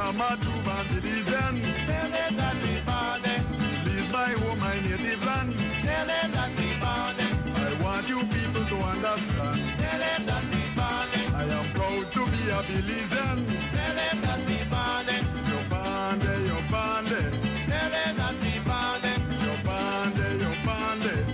am a true born Belizean. Tell them that we born it. Belize my home, my native land. Tell them that we born it. I want you people to understand. Tell them that we born it. I am proud to be a Belizean. Tell them that we born it. You're born there, you're born there. Tell them that we born it. You're born there, you're born there.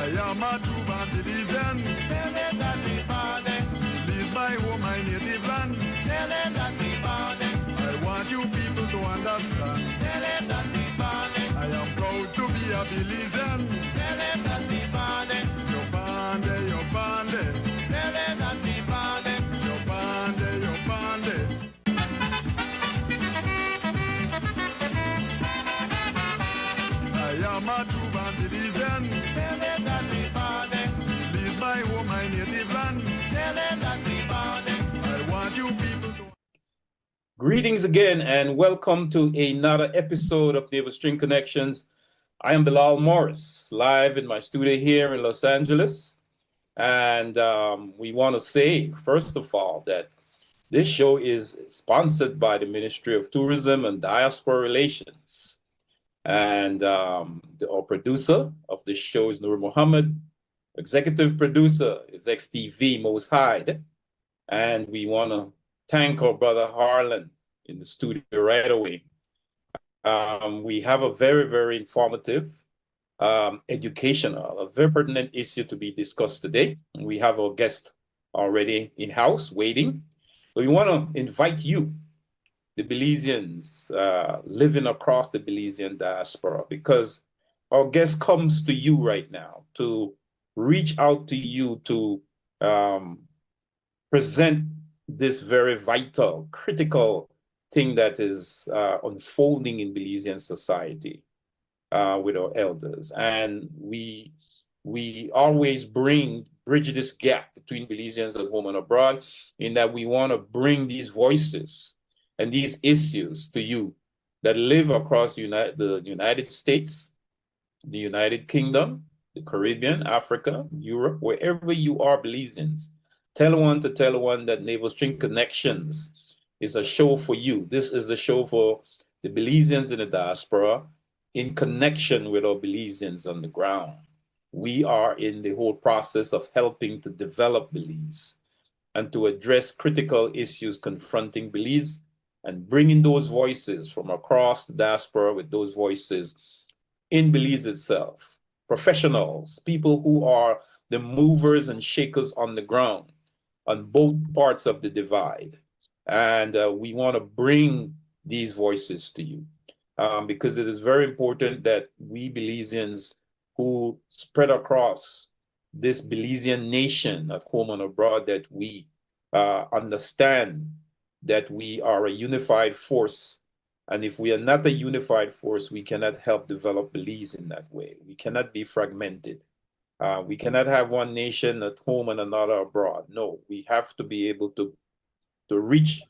I am a true born Belizean. Tell them that we born it. Belize my home, my native land. Tell them that we born it. I want you people to understand. Tell them that we born it. I am proud to be a Belizean. Tell them that we born it. You're born there, you're born there. Tell them that we born it. You're born there, you're born there. I am a true born Belizean. Tell them that we born it. Belize my home, my native land. Tell them that we born it. I want you people to... Greetings again and welcome to another episode of Navel String Connections. I am Bilal Morris, live in my studio here in Los Angeles. And we want to say, first of all, that this show is sponsored by the Ministry of Tourism and Diaspora Relations. And our producer of this show is Nur Muhammad. Executive producer is XTV Most High. And we want to thank our brother Harlan in the studio right away. We have a very, very informative, educational, a very pertinent issue to be discussed today. We have our guest already in-house waiting. So we want to invite you, the Belizeans living across the Belizean diaspora, because our guest comes to you right now to reach out to you to present this very vital, critical thing that is unfolding in Belizean society with our elders. And we always bridge this gap between Belizeans at home and abroad, in that we want to bring these voices and these issues to you that live across the United States, the United Kingdom, the Caribbean, Africa, Europe, wherever you are Belizeans. Tell one to tell one that Navel String Connections is a show for you. This is the show for the Belizeans in the diaspora in connection with our Belizeans on the ground. We are in the whole process of helping to develop Belize and to address critical issues confronting Belize and bringing those voices from across the diaspora with those voices in Belize itself. Professionals, people who are the movers and shakers on the ground on both parts of the divide. And we want to bring these voices to you because it is very important that we Belizeans who spread across this Belizean nation at home and abroad, that we understand that we are a unified force. And if we are not a unified force, we cannot help develop Belize in that way. We cannot be fragmented. We cannot have one nation at home and another abroad. No, we have to be able to reach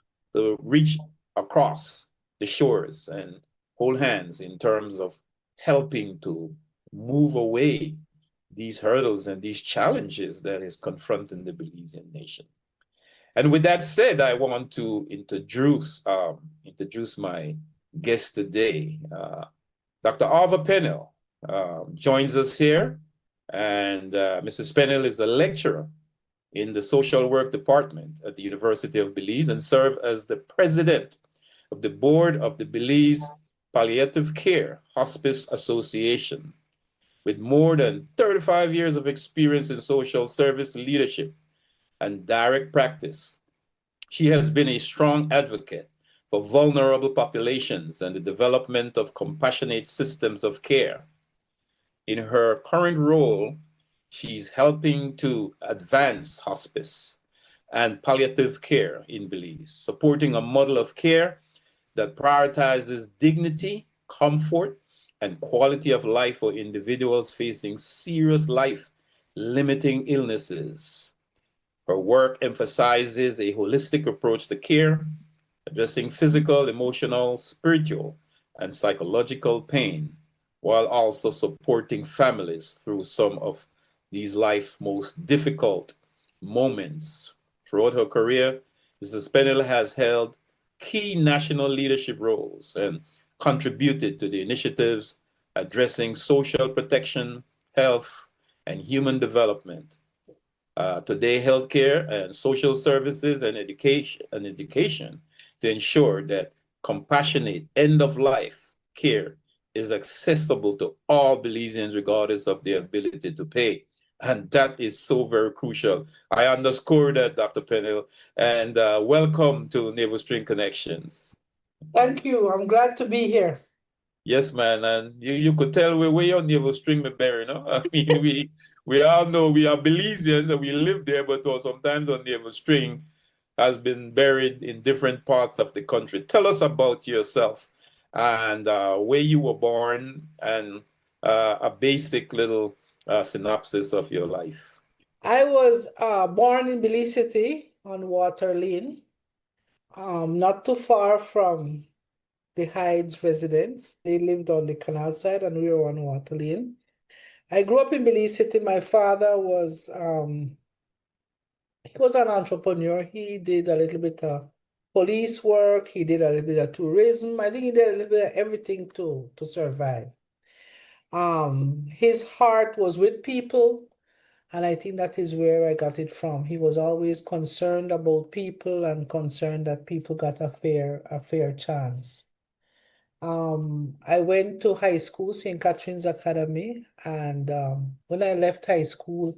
across the shores and hold hands in terms of helping to move away these hurdles and these challenges that is confronting the Belizean nation. And with that said, I want to introduce my guest today. Dr. Arva Pennell joins us here. And Mrs. Pennell is a lecturer in the social work department at the University of Belize and served as the president of the board of the Belize Palliative Care Hospice Association. With more than 35 years of experience in social service leadership and direct practice, she has been a strong advocate for vulnerable populations and the development of compassionate systems of care. In her current role, she's helping to advance hospice and palliative care in Belize, supporting a model of care that prioritizes dignity, comfort, and quality of life for individuals facing serious life-limiting illnesses. Her work emphasizes a holistic approach to care, addressing physical, emotional, spiritual, and psychological pain, while also supporting families through some of these life's most difficult moments. Throughout her career, Mrs. Pennell has held key national leadership roles and contributed to the initiatives addressing social protection, health, and human development. Today, healthcare and social services and education to ensure that compassionate end-of-life care is accessible to all Belizeans regardless of their ability to pay. And that is so very crucial. I underscore that, Dr. Pennell, and welcome to Naval String Connections. Thank you. I'm glad to be here. Yes, man, and you could tell we're way on Naval String, Mary, no? I mean, we all know we are Belizeans and we live there, but sometimes on Naval String has been buried in different parts of the country. Tell us about yourself and where you were born and a basic little synopsis of your life. I was born in Belize City on Water Lane, not too far from the Hydes residence. They lived on the canal side and we were on Water Lane. I grew up in Belize City. My father was he was an entrepreneur. He did a little bit of police work. He did a little bit of tourism. I think he did a little bit of everything to survive. His heart was with people, and I think that is where I got it from. He was always concerned about people and concerned that people got a fair chance. I went to high school, St. Catherine's Academy, and when I left high school,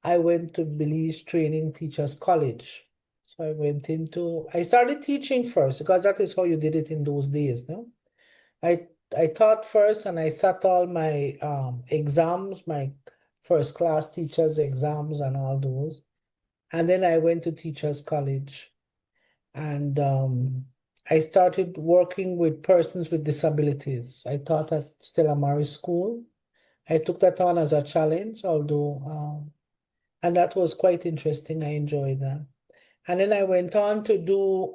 I went to Belize Training Teachers College. So I started teaching first because that is how you did it in those days, no? I taught first and I sat all my exams, my first class teachers exams and all those. And then I went to Teachers College and I started working with persons with disabilities. I taught at Stella Maris School. I took that on as a challenge, although, and that was quite interesting. I enjoyed that. And then I went on to do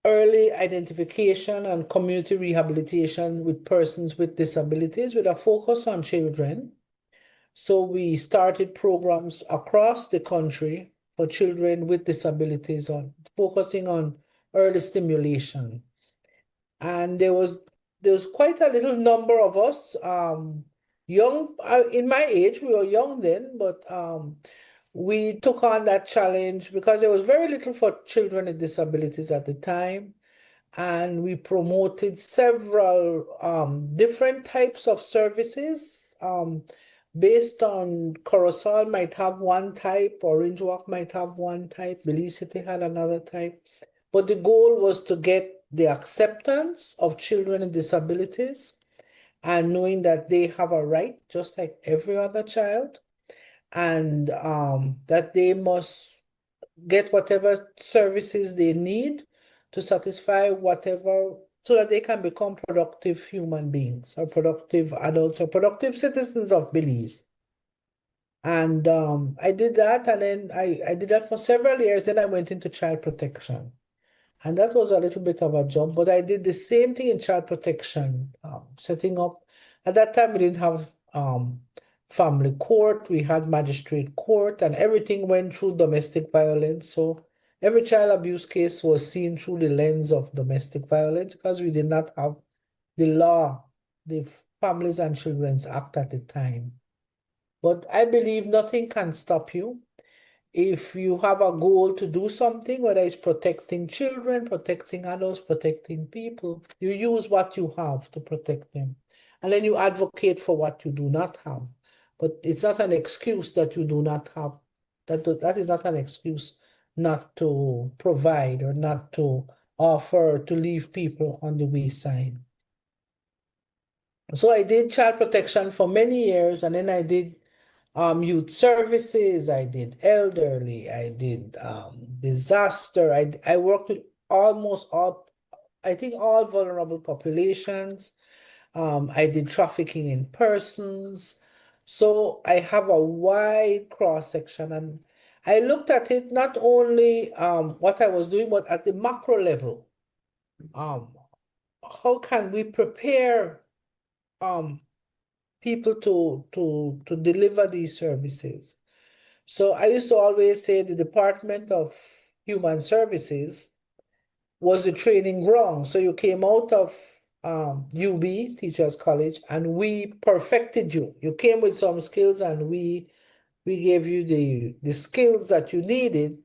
early identification and community rehabilitation with persons with disabilities with a focus on children. So we started programs across the country for children with disabilities on focusing on early stimulation. And there was quite a little number of us, young, in my age, we were young then, but we took on that challenge because there was very little for children with disabilities at the time. And we promoted several different types of services based on Coruscant might have one type, Orange Walk might have one type, Belize City had another type. But the goal was to get the acceptance of children with disabilities and knowing that they have a right just like every other child and that they must get whatever services they need to satisfy whatever, so that they can become productive human beings or productive adults or productive citizens of Belize. And I did that, and then I did that for several years. Then I went into child protection. And that was a little bit of a jump, but I did the same thing in child protection, setting up. At that time, we didn't have family court, we had magistrate court, and everything went through domestic violence. So every child abuse case was seen through the lens of domestic violence because we did not have the law, the Families and Children's Act at the time. But I believe nothing can stop you. If you have a goal to do something, whether it's protecting children, protecting adults, protecting people, you use what you have to protect them. And then you advocate for what you do not have. But it's not an excuse that you do not have. That is not an excuse not to provide or not to offer to leave people on the wayside. So I did child protection for many years, and then I did youth services, I did elderly, I did disaster. I worked with almost all, I think all vulnerable populations. I did trafficking in persons. So I have a wide cross section, and I looked at it not only what I was doing, but at the macro level. How can we prepare people to deliver these services? So I used to always say the Department of Human Services was the training ground. So you came out of UB, Teachers College, and we perfected you. You came with some skills and we gave you the skills that you needed.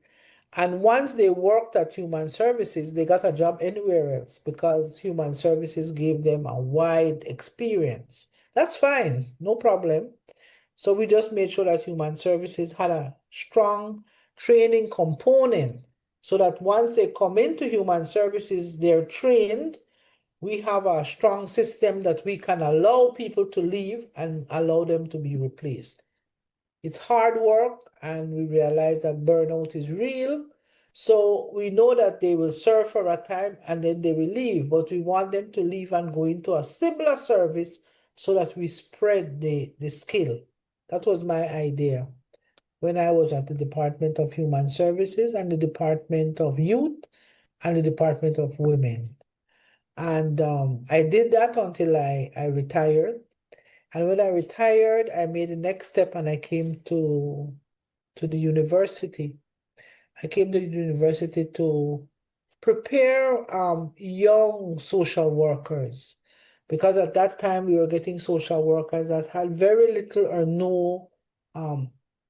And once they worked at Human Services, they got a job anywhere else because Human Services gave them a wide experience. That's fine, no problem. So we just made sure that Human Services had a strong training component so that once they come into Human Services, they're trained. We have a strong system that we can allow people to leave and allow them to be replaced. It's hard work, and we realize that burnout is real. So we know that they will serve for a time and then they will leave, but we want them to leave and go into a similar service so that we spread the skill. That was my idea when I was at the Department of Human Services and the Department of Youth and the Department of Women. And I did that until I retired. And when I retired, I made the next step and I came to the university. I came to the university to prepare young social workers, because at that time we were getting social workers that had very little or no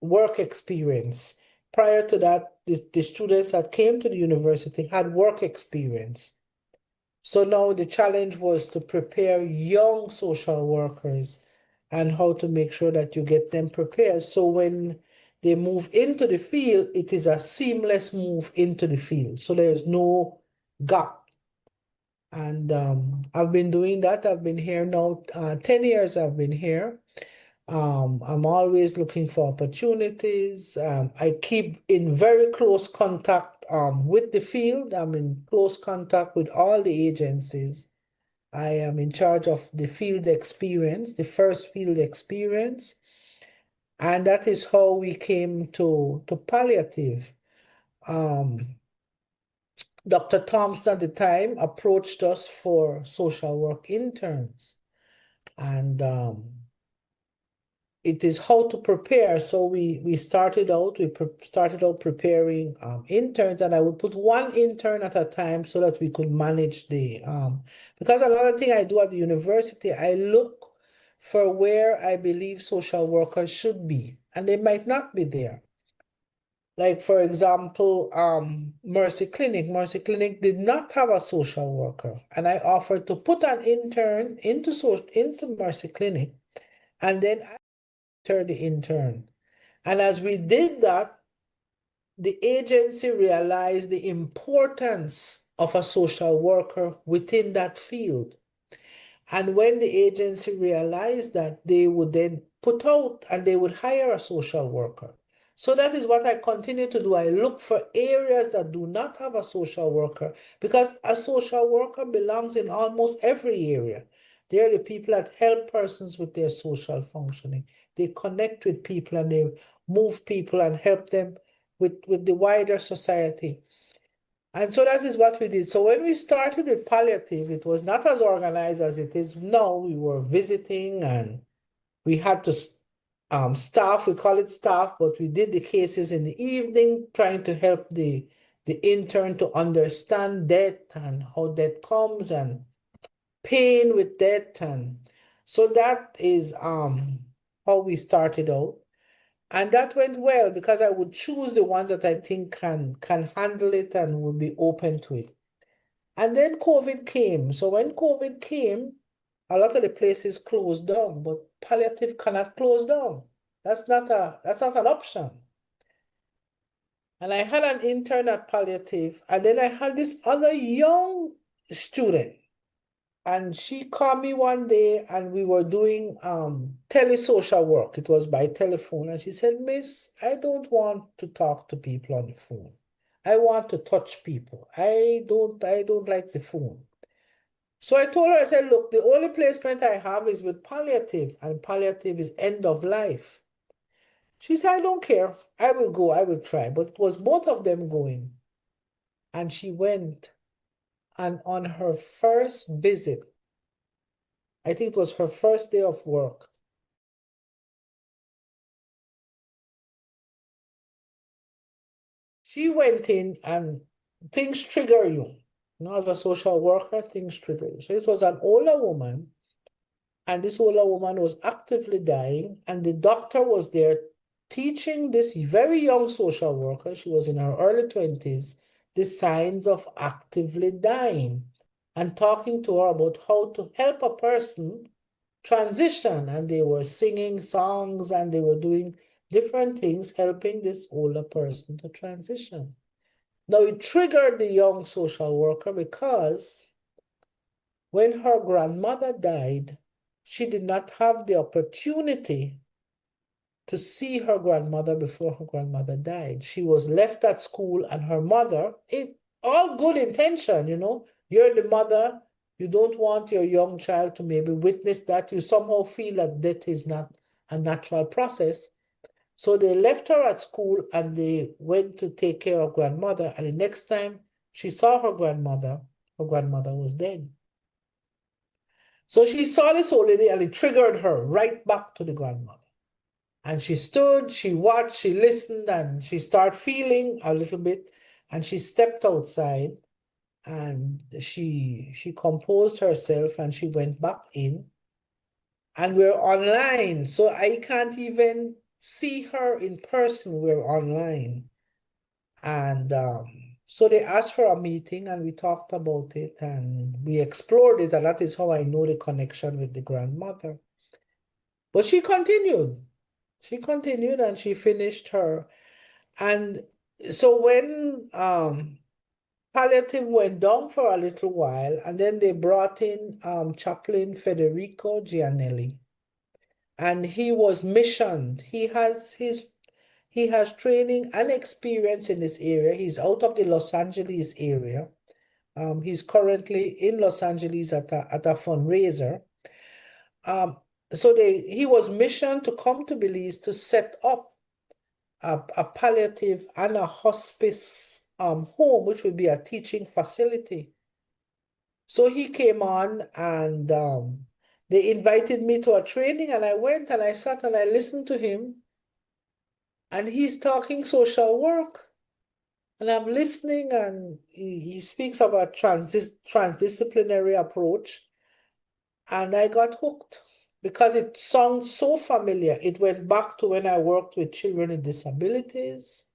work experience. Prior to that, the students that came to the university had work experience. So now the challenge was to prepare young social workers and how to make sure that you get them prepared. So when they move into the field, it is a seamless move into the field. So there's no gap. And I've been doing that. I've been here now, 10 years I've been here. I'm always looking for opportunities. I keep in very close contact with the field. I'm in close contact with all the agencies. I am in charge of the field experience, the first field experience. And that is how we came to palliative. Dr. Thompson at the time approached us for social work interns. And it is how to prepare. So we started out preparing interns, and I would put one intern at a time so that we could manage the because another thing I do at the university, I look for where I believe social workers should be, and they might not be there. Like, for example, Mercy Clinic. Mercy Clinic did not have a social worker, and I offered to put an intern into Mercy Clinic, and then the intern. And as we did that, the agency realized the importance of a social worker within that field. And when the agency realized that, they would then put out and they would hire a social worker. So that is what I continue to do. I look for areas that do not have a social worker, because a social worker belongs in almost every area. They're the people that help persons with their social functioning. They connect with people and they move people and help them with the wider society. And so that is what we did. So when we started with palliative, it was not as organized as it is now. We were visiting and we had to staff, we call it staff, but we did the cases in the evening, trying to help the intern to understand death and how death comes and pain with death. And so that is how we started out. And that went well because I would choose the ones that I think can handle it and would be open to it. And then COVID came. So when COVID came, a lot of the places closed down, but palliative cannot close down. That's not an option. And I had an intern at palliative, and then I had this other young student. And she called me one day and we were doing telesocial work. It was by telephone. And she said, Miss, I don't want to talk to people on the phone. I want to touch people. I don't like the phone. So I told her, I said, look, the only placement I have is with palliative, and palliative is end of life. She said, I don't care. I will go. I will try. But it was both of them going. And she went. And on her first visit, I think it was her first day of work, she went in and things trigger you. You know, as a social worker, things trigger you. So it was an older woman, and this older woman was actively dying, and the doctor was there teaching this very young social worker, she was in her early 20s, the signs of actively dying, and talking to her about how to help a person transition. And they were singing songs and they were doing different things, helping this older person to transition. Now, it triggered the young social worker because when her grandmother died, she did not have the opportunity to see her grandmother before her grandmother died. She was left at school, and her mother, all good intention, you know, you're the mother, you don't want your young child to maybe witness that. You somehow feel that death is not a natural process. So they left her at school and they went to take care of grandmother. And the next time she saw her grandmother was dead. So she saw this old lady and it triggered her right back to the grandmother. And she stood, she watched, she listened, and she started feeling a little bit. And she stepped outside and she composed herself and she went back in. And we're online, so I can't even see her in person. We're online. And so they asked for a meeting and we talked about it and we explored it. And that is how I know the connection with the grandmother. But she continued. She continued and she finished her. And so when palliative went down for a little while, and then they brought in Chaplain Federico Gianelli. And he was missioned. He has training and experience in this area. He's out of the Los Angeles area. He's currently in Los Angeles at a fundraiser. So he was missioned to come to Belize to set up a palliative and a hospice home, which would be a teaching facility. So he came on and they invited me to a training, and I went and I sat and I listened to him. And he's talking social work. And I'm listening, and he speaks about transdisciplinary approach. And I got hooked because it sounds so familiar. It went back to when I worked with children with disabilities.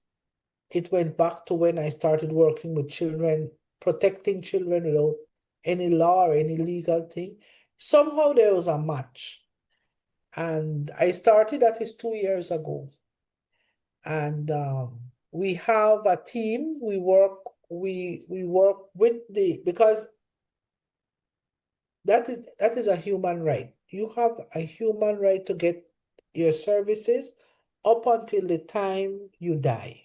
It went back to when I started working with children, protecting children without any law or any legal thing. Somehow there was a match. And I started that is 2 years ago. And we have a team. We work with because that is a human right. You have a human right to get your services up until the time you die.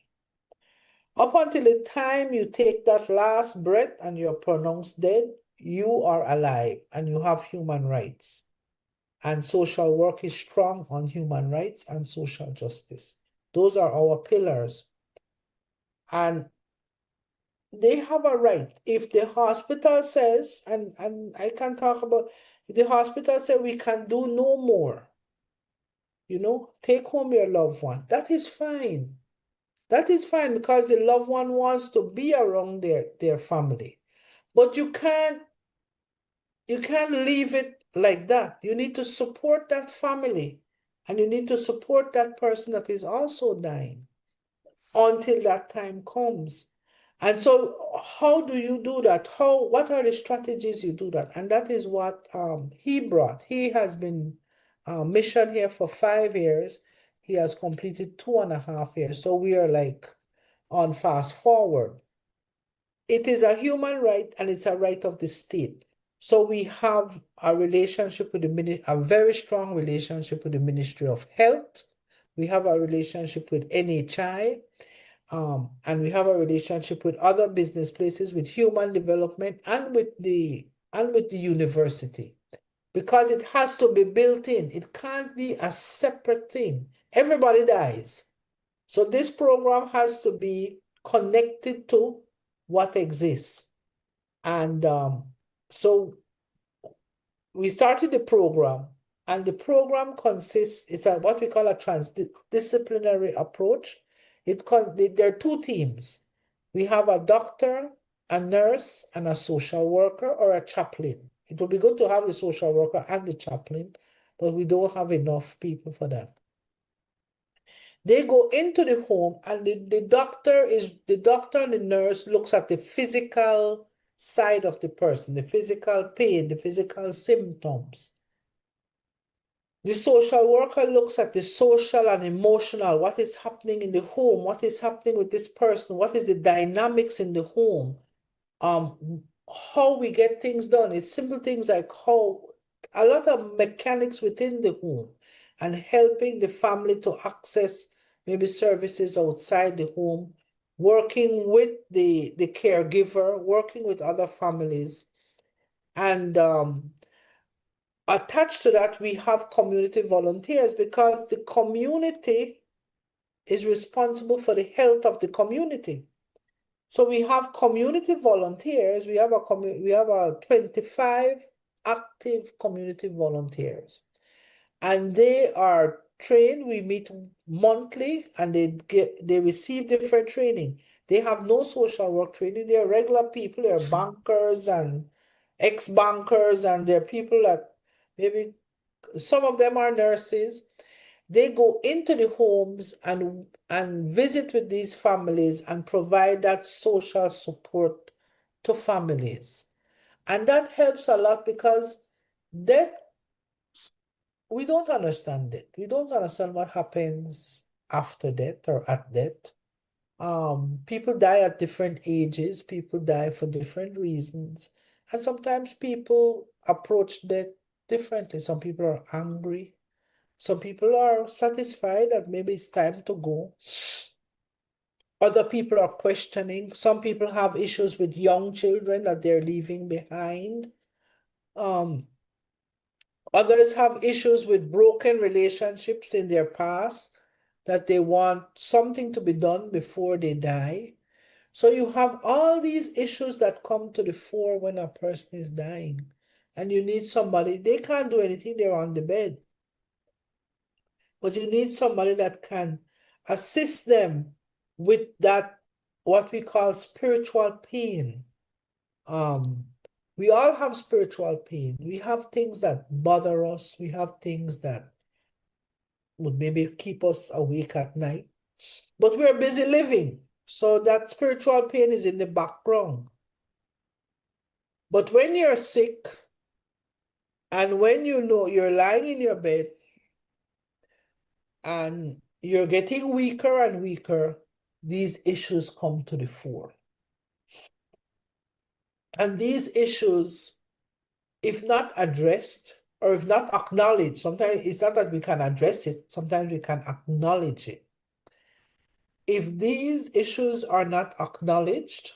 Up until the time you take that last breath and you're pronounced dead, you are alive and you have human rights. And social work is strong on human rights and social justice. Those are our pillars. And they have a right. If the hospital says, and I can talk about, if the hospital says we can do no more, you know, take home your loved one, that is fine. That is fine because the loved one wants to be around their family. But you can't leave it like that. You need to support that family. And you need to support that person that is also dying until that time comes. And so how do you do that? What are the strategies you do that? And that is what he brought. He has been missioned here for 5 years. He has completed 2.5 years. So we are like on fast forward. It is a human right and it's a right of the state. So we have a relationship with a very strong relationship with the Ministry of Health. We have a relationship with NHI, and we have a relationship with other business places, with human development, and with the university, because it has to be built in. It can't be a separate thing. Everybody dies. So this program has to be connected to what exists. And so we started the program, and the program consists, it's what we call a transdisciplinary approach. There are two teams. We have a doctor, a nurse, and a social worker or a chaplain. It would be good to have the social worker and the chaplain, but we don't have enough people for that. They go into the home, and the doctor and the nurse looks at the physical side of the person, the physical pain, the physical symptoms. The social worker looks at the social and emotional, what is happening in the home, what is happening with this person, what is the dynamics in the home, how we get things done. It's simple things like how a lot of mechanics within the home and helping the family to access maybe services outside the home, working with the caregiver, working with other families. And attached to that, we have community volunteers because the community is responsible for the health of the community. So we have community volunteers. We have 25 active community volunteers, and they are trained. We meet monthly, and they receive different training. They have no social work training. They are regular people. They are bankers and ex-bankers, and they're people that maybe some of them are nurses. They go into the homes and visit with these families and provide that social support to families. And that helps a lot because death, we don't understand it. We don't understand what happens after death or at death. People die at different ages. People die for different reasons. And sometimes people approach death differently. Some people are angry. Some people are satisfied that maybe it's time to go. Other people are questioning. Some people have issues with young children that they're leaving behind. Others have issues with broken relationships in their past that they want something to be done before they die. So you have all these issues that come to the fore when a person is dying, and you need somebody. They can't do anything, they're on the bed. But you need somebody that can assist them with that, what we call spiritual pain. We all have spiritual pain. We have things that bother us. We have things that would maybe keep us awake at night. But we're busy living. So that spiritual pain is in the background. But when you're sick, and when you know you're lying in your bed, and you're getting weaker and weaker, these issues come to the fore. And these issues, if not addressed or if not acknowledged, sometimes it's not that we can address it, sometimes we can acknowledge it. If these issues are not acknowledged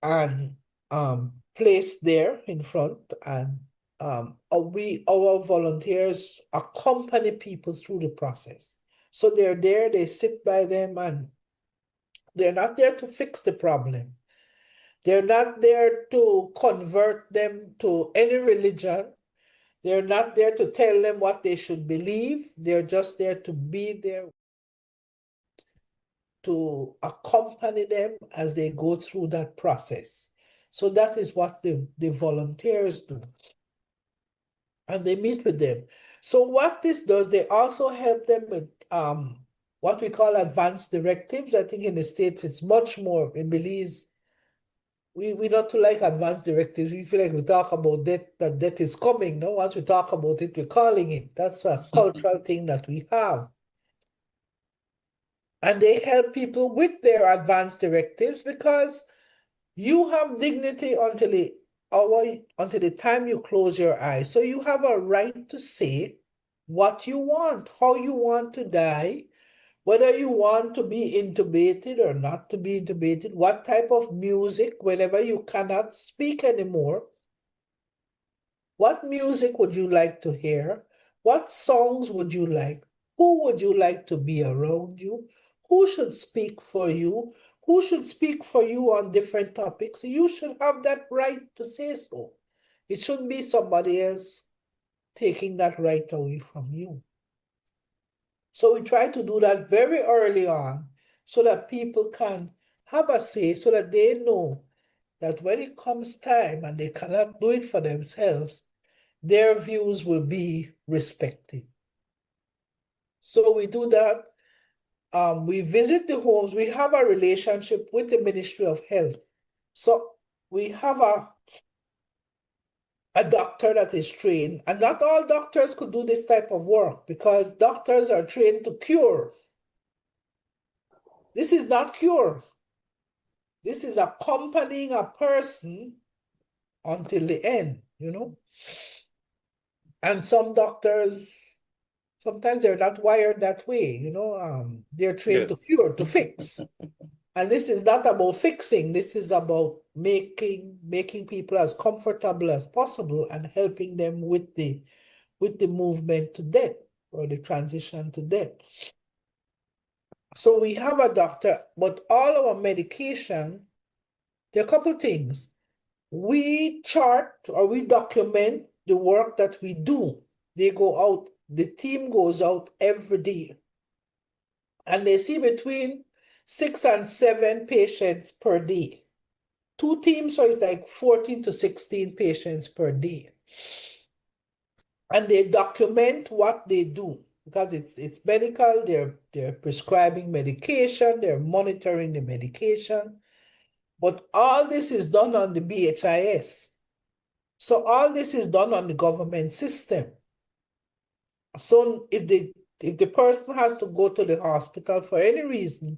and placed there in front, and our volunteers accompany people through the process. So they're there, they sit by them, and they're not there to fix the problem. They're not there to convert them to any religion. They're not there to tell them what they should believe. They're just there to be there to accompany them as they go through that process. So that is what the volunteers do. And they meet with them. So what this does, they also help them with what we call advanced directives. I think in the States it's much more. In Belize, we not to like advanced directives. We feel like we talk about death, that death is coming. No, once we talk about it, we're calling it. That's a cultural thing that we have. And they help people with their advanced directives because you have dignity until the time you close your eyes. So you have a right to say what you want, how you want to die, whether you want to be intubated or not to be intubated, what type of music, whenever you cannot speak anymore, what music would you like to hear? What songs would you like? Who would you like to be around you? Who should speak for you? Who should speak for you on different topics? You should have that right to say so. It shouldn't be somebody else taking that right away from you. So we try to do that very early on so that people can have a say, so that they know that when it comes time and they cannot do it for themselves, their views will be respected. So we do that. We visit the homes. We have a relationship with the Ministry of Health. So we have a doctor that is trained, and not all doctors could do this type of work because doctors are trained to cure. This is not cure. This is accompanying a person until the end, you know. And some doctors, sometimes they're not wired that way, you know. They're trained to Yes. cure, to fix. And this is not about fixing. This is about making people as comfortable as possible and helping them with the movement to death or the transition to death. So we have a doctor, but all our medication, there are a couple things. We chart or we document the work that we do. They go out, the team goes out every day, and they see between 6 and 7 patients per day. 2 teams, so it's like 14 to 16 patients per day. And they document what they do because it's medical, they're prescribing medication, they're monitoring the medication. But all this is done on the BHIS. So all this is done on the government system. So if the person has to go to the hospital for any reason,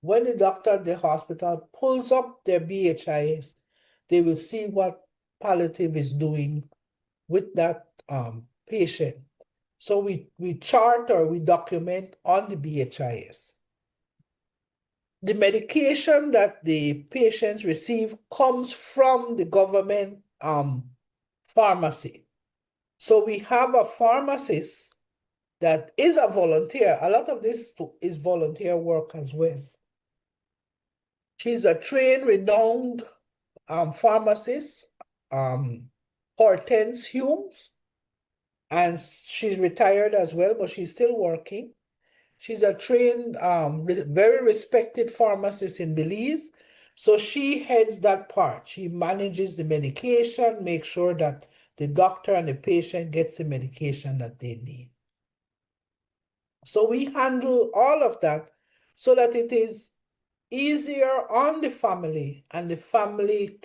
when the doctor at the hospital pulls up their BHIS, they will see what palliative is doing with that patient. So we chart or we document on the BHIS. The medication that the patients receive comes from the government pharmacy. So we have a pharmacist that is a volunteer. A lot of this is volunteer work as well. She's a trained, renowned pharmacist, Hortense Humes, and she's retired as well, but she's still working. She's a trained, very respected pharmacist in Belize. So she heads that part. She manages the medication, makes sure that the doctor and the patient gets the medication that they need. So we handle all of that so that it is easier on the family, and the family,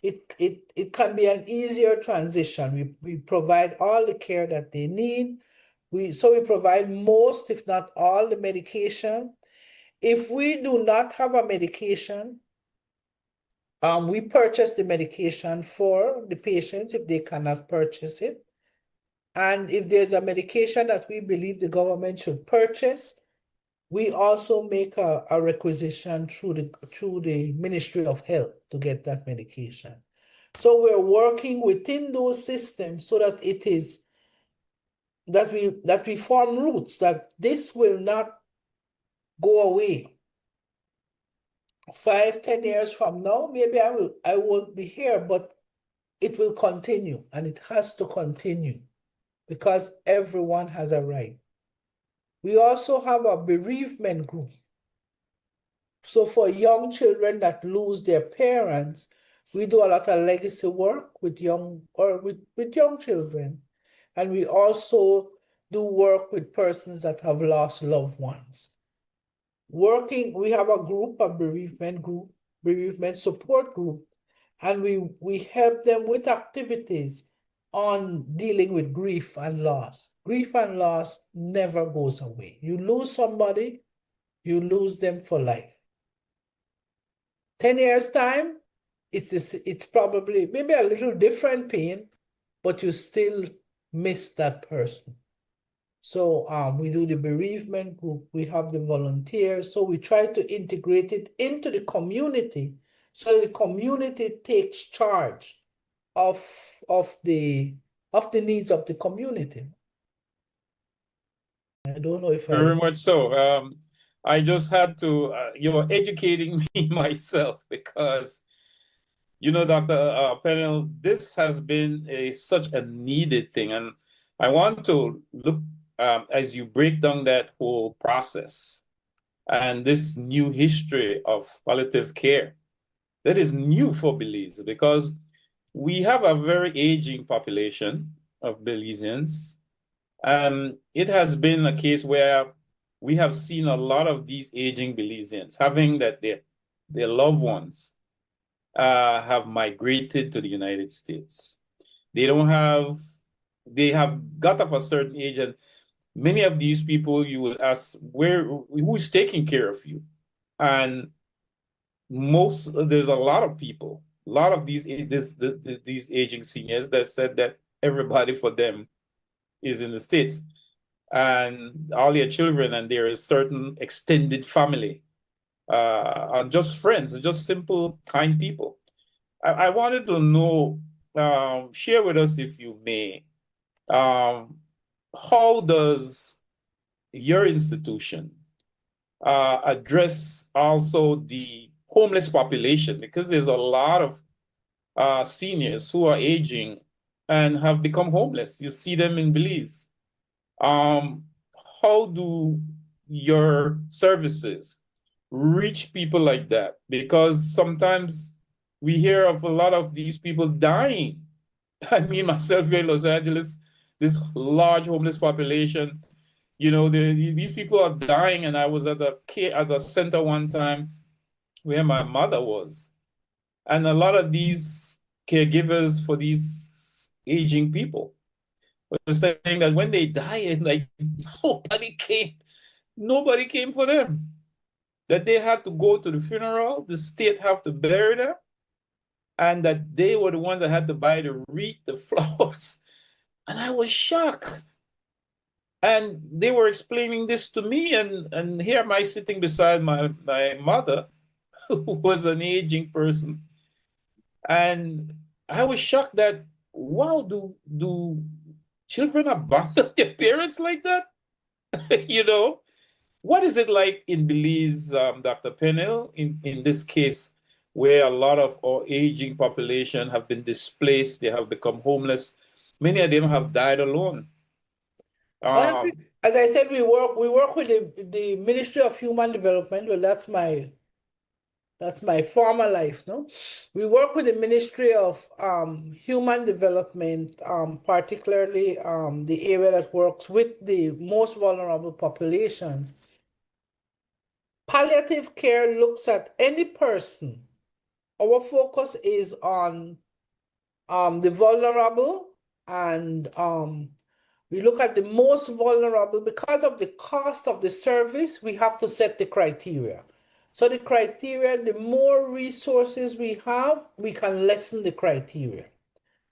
it can be an easier transition. We provide all the care that they need. So we provide most, if not all, the medication. If we do not have a medication, we purchase the medication for the patients if they cannot purchase it. And if there's a medication that we believe the government should purchase, we also make a requisition through the Ministry of Health to get that medication. So we're working within those systems so that it is that we form roots, that this will not go away. 5, 10 years from now, maybe I won't be here, but it will continue, and it has to continue because everyone has a right. We also have a bereavement group. So for young children that lose their parents, we do a lot of legacy work with young children. And we also do work with persons that have lost loved ones. We have a group, a bereavement support group, and we help them with activities on dealing with grief and loss. Grief and loss never goes away. You lose somebody, you lose them for life. 10 years time, it's probably maybe a little different pain, but you still miss that person. So we do the bereavement group, we have the volunteers, so we try to integrate it into the community so the community takes charge of the needs of the community. I don't know if Very much so. I just had to, you're educating me myself because, you know, Dr. Pennell, this has been such a needed thing. And I want to look, as you break down that whole process, and this new history of palliative care that is new for Belize, because we have a very aging population of Belizeans. It has been a case where we have seen a lot of these aging Belizeans having that their loved ones have migrated to the United States. They have got of a certain age, and many of these people you would ask, who's taking care of you? And there's a lot of people, a lot of these aging seniors that said that everybody for them is in the States, and all their children, and there is certain extended family, and just friends, just simple, kind people. I wanted to know, share with us, if you may, how does your institution address also the homeless population? Because there's a lot of seniors who are aging and have become homeless. You see them in Belize. How do your services reach people like that? Because sometimes we hear of a lot of these people dying. I mean, myself here in Los Angeles, this large homeless population, these people are dying. And I was at a center one time where my mother was. And a lot of these caregivers for these aging people were saying that when they die, it's like nobody came for them. That they had to go to the funeral, the state have to bury them, and that they were the ones that had to buy the wreath, the flowers. And I was shocked. And they were explaining this to me, and here am I sitting beside my mother, who was an aging person. And I was shocked that, wow, do children abandon their parents like that? What is it like in Belize, Dr. Pennell, in this case, where a lot of our aging population have been displaced, they have become homeless, many of them have died alone. As I said, we work with the Ministry of Human Development. Well, that's my former life, no? We work with the Ministry of Human Development, particularly the area that works with the most vulnerable populations. Palliative care looks at any person. Our focus is on the vulnerable, and we look at the most vulnerable. Because of the cost of the service, we have to set the criteria. So the criteria, the more resources we have, we can lessen the criteria.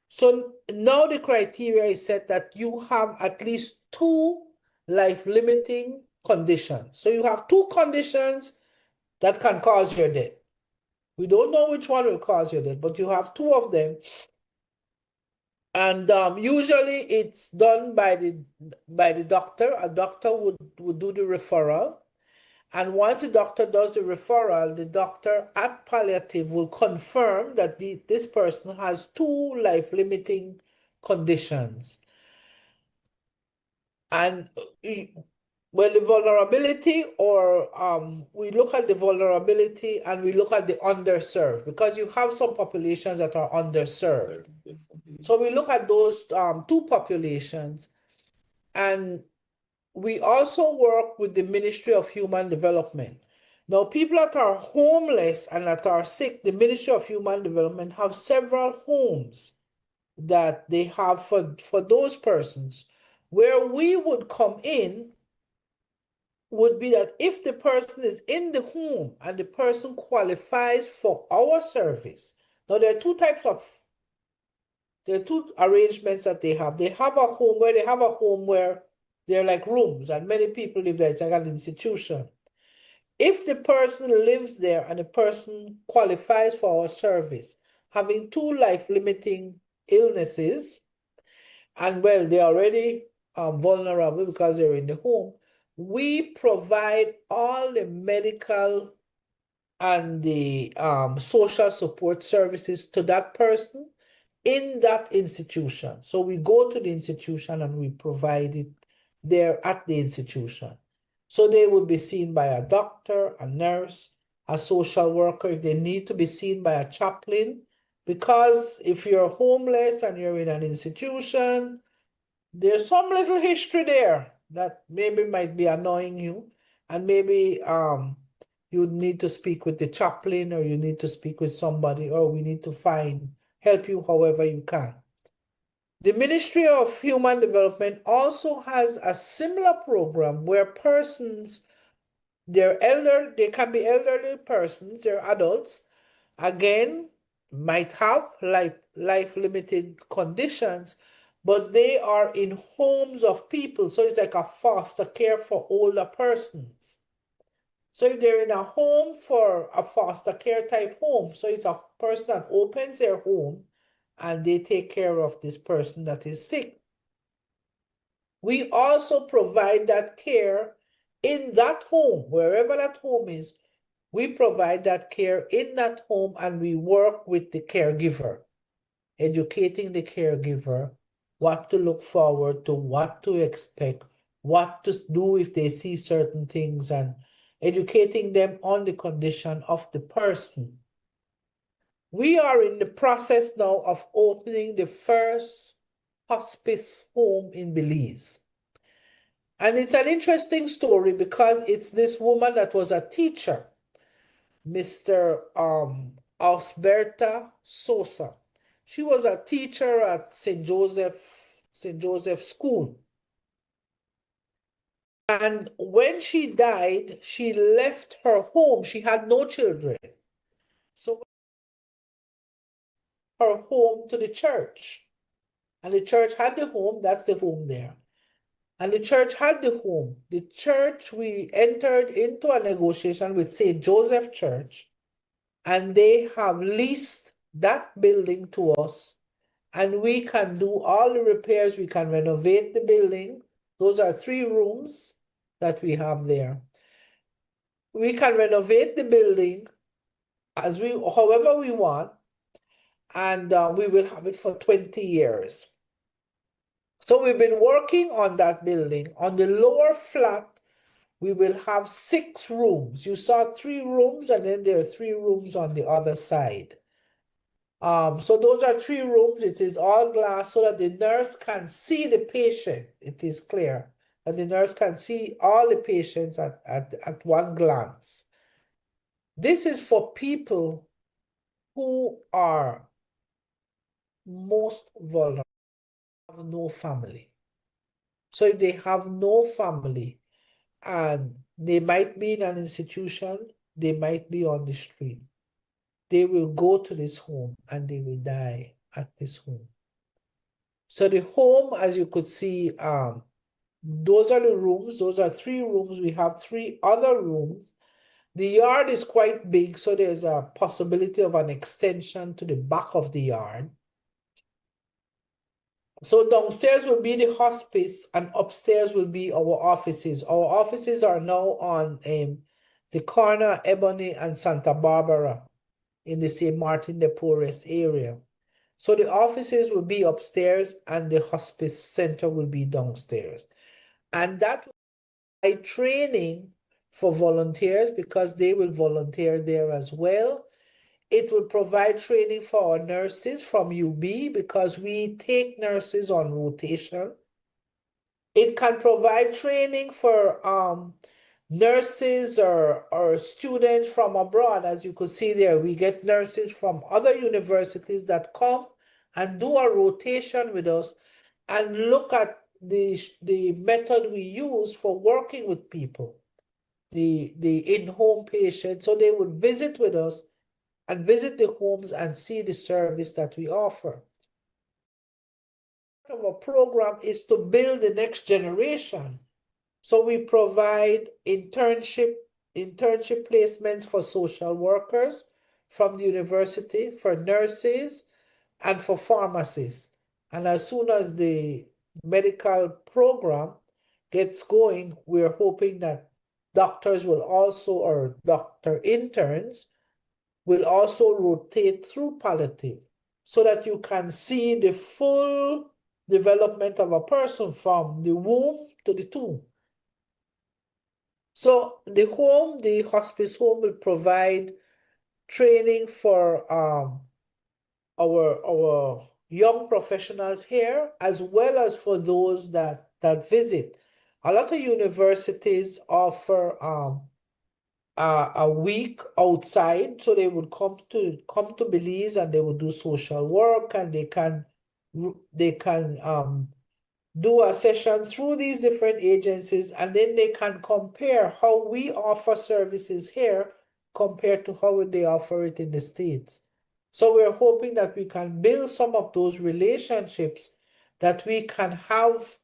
So now the criteria is set that you have at least 2 life-limiting conditions. So you have 2 conditions that can cause your death. We don't know which one will cause your death, but you have 2 of them. And usually it's done by the doctor. A doctor would do the referral. And once the doctor does the referral, the doctor at palliative will confirm that this person has 2 life-limiting conditions. And the vulnerability, or we look at the vulnerability and we look at the underserved, because you have some populations that are underserved. So we look at those 2 populations, and we also work with the Ministry of Human Development. Now, people that are homeless and that are sick, the Ministry of Human Development have several homes that they have for those persons. Where we would come in would be that if the person is in the home and the person qualifies for our service. Now, there are 2 arrangements that they have. They have a home where they're like rooms, and many people live there. It's like an institution. If the person lives there and the person qualifies for our service, having 2 life-limiting illnesses, and they're already vulnerable because they're in the home, we provide all the medical and the social support services to that person in that institution. So we go to the institution and we provide it there at the institution. So they will be seen by a doctor, a nurse, a social worker, if they need to be seen by a chaplain. Because if you're homeless and you're in an institution, there's some little history there that maybe might be annoying you, and maybe you need to speak with the chaplain, or you need to speak with somebody, or we need to help you however you can. The Ministry of Human Development also has a similar program where persons, they can be elderly persons, they're adults, again, might have life-limited conditions, but they are in homes of people. So it's like a foster care for older persons. So if they're in a home for a foster care type home, so it's a person that opens their home and they take care of this person that is sick. We also provide that care in that home, wherever that home is. We provide that care in that home, and we work with the caregiver, educating the caregiver what to look forward to, what to expect, what to do if they see certain things, and educating them on the condition of the person. We are in the process now of opening the first hospice home in Belize. And it's an interesting story because it's this woman that was a teacher, Mr. Ausberta Sosa. She was a teacher at St. Joseph School. And when she died, she left her home. She had no children. So her home to the church. And the church had the home, that's the home there. And the church had the home. The church, we entered into a negotiation with St. Joseph Church, and they have leased that building to us, and we can do all the repairs. We can renovate the building. Those are 3 rooms that we have there. We can renovate the building however we want, and we will have it for 20 years. So we've been working on that building. On the lower flat, we will have 6 rooms. You saw 3 rooms, and then there are 3 rooms on the other side. So those are 3 rooms. It is all glass so that the nurse can see the patient. It is clear that the nurse can see all the patients at one glance. This is for people who are most vulnerable, have no family. So if they have no family and they might be in an institution, they might be on the street, they will go to this home and they will die at this home. So the home, as you could see, those are the rooms. Those are 3 rooms. We have 3 other rooms. The yard is quite big, so there's a possibility of an extension to the back of the yard. So downstairs will be the hospice, and upstairs will be our offices. Our offices are now on the corner of Ebony and Santa Barbara in the St. Martin de Porres area. So the offices will be upstairs and the hospice center will be downstairs. And that will be training for volunteers because they will volunteer there as well. It will provide training for our nurses from UB because we take nurses on rotation. It can provide training for nurses or students from abroad. As you could see there, we get nurses from other universities that come and do a rotation with us and look at the method we use for working with people, the in-home patients. So they would visit with us and visit the homes and see the service that we offer. Part of our program is to build the next generation. So we provide internship placements for social workers from the university, for nurses, and for pharmacists. And as soon as the medical program gets going, we're hoping that doctors will also, or doctor interns, will also rotate through palliative so that you can see the full development of a person from the womb to the tomb. So the hospice home will provide training for our young professionals here, as well as for those that visit. A lot of universities offer a week outside, so they would come to Belize and they would do social work, and they can do a session through these different agencies, and then they can compare how we offer services here compared to how they offer it in the States. So we're hoping that we can build some of those relationships, that we can have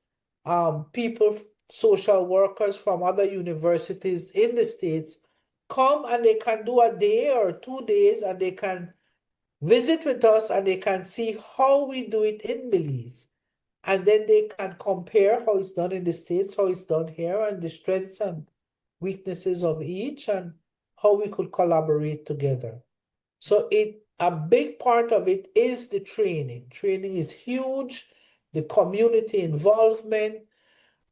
people, social workers from other universities in the States come, and they can do a day or 2 days, and they can visit with us, and they can see how we do it in Belize. And then they can compare how it's done in the States, how it's done here, and the strengths and weaknesses of each, and how we could collaborate together. So a big part of it is the training. Training is huge, the community involvement.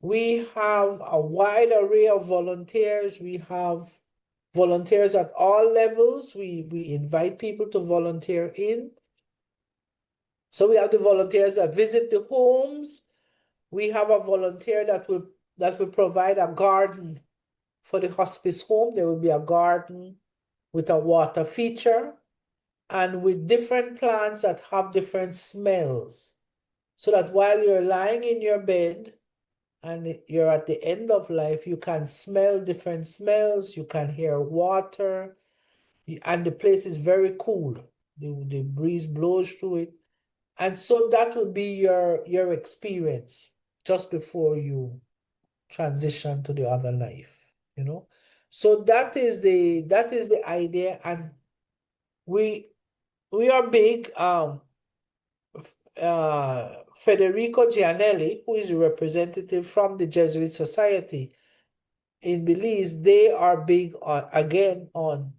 We have a wide array of volunteers. We have volunteers at all levels. We invite people to volunteer in. So we have the volunteers that visit the homes. We have a volunteer that will provide a garden for the hospice home. There will be a garden with a water feature and with different plants that have different smells, so that while you're lying in your bed and you're at the end of life, you can smell different smells, you can hear water, and the place is very cool. The breeze blows through it. And so that will be your experience just before you transition to the other life, you know. So that is the idea, and we are big. Federico Gianelli, who is a representative from the Jesuit Society in Belize, they are big on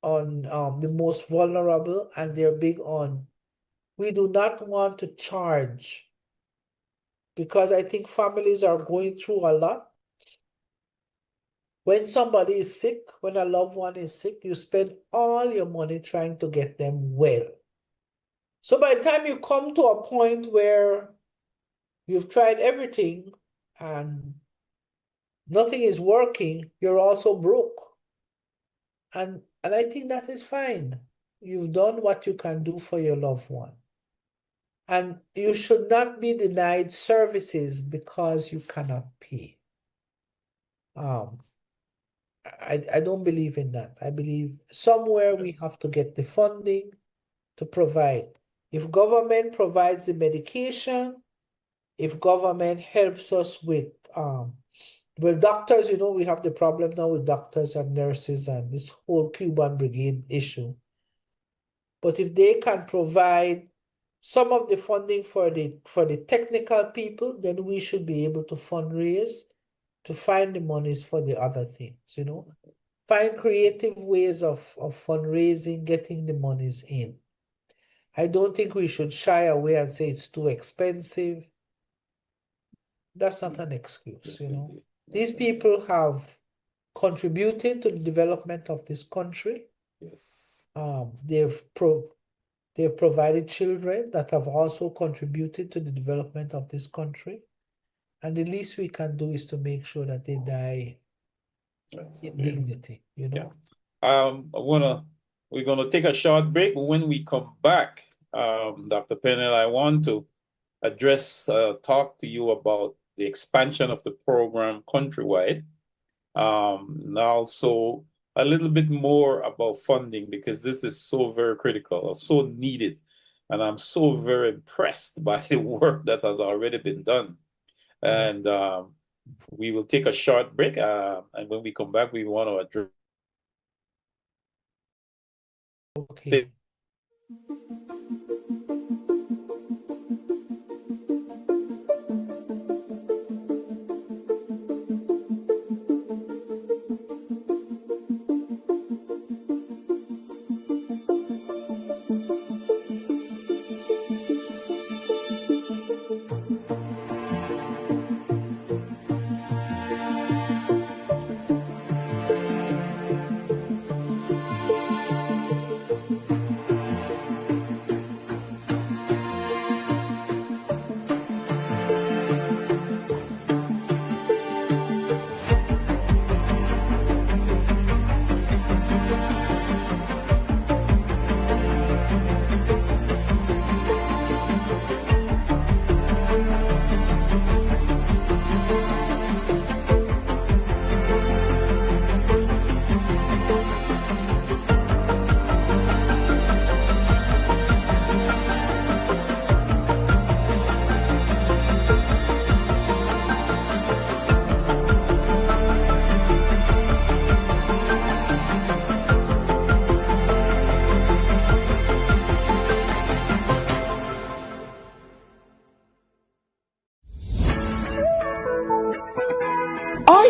the most vulnerable, and they're big on, we do not want to charge, because I think families are going through a lot. When somebody is sick, when a loved one is sick, you spend all your money trying to get them well. So by the time you come to a point where you've tried everything and nothing is working, you're also broke. And I think that is fine. You've done what you can do for your loved one. And you should not be denied services because you cannot pay. I don't believe in that. I believe somewhere we have to get the funding to provide. If government provides the medication, if government helps us with, well, doctors, you know, we have the problem now with doctors and nurses and this whole Cuban brigade issue. But if they can provide some of the funding for the technical people, then we should be able to fundraise to find the monies for the other things, you know. Find creative ways of fundraising, getting the monies in. I don't think we should shy away and say it's too expensive. That's not an excuse, you know. These people have contributed to the development of this country. Yes. They've provided children that have also contributed to the development of this country. And the least we can do is to make sure that they die in dignity, you know. Yeah. We're gonna take a short break, but when we come back, Dr. Pennell, I want to talk to you about the expansion of the program countrywide. And also a little bit more about funding, because this is so very critical, so needed. And I'm so very impressed by the work that has already been done. And we will take a short break. And when we come back, we want to address. Okay.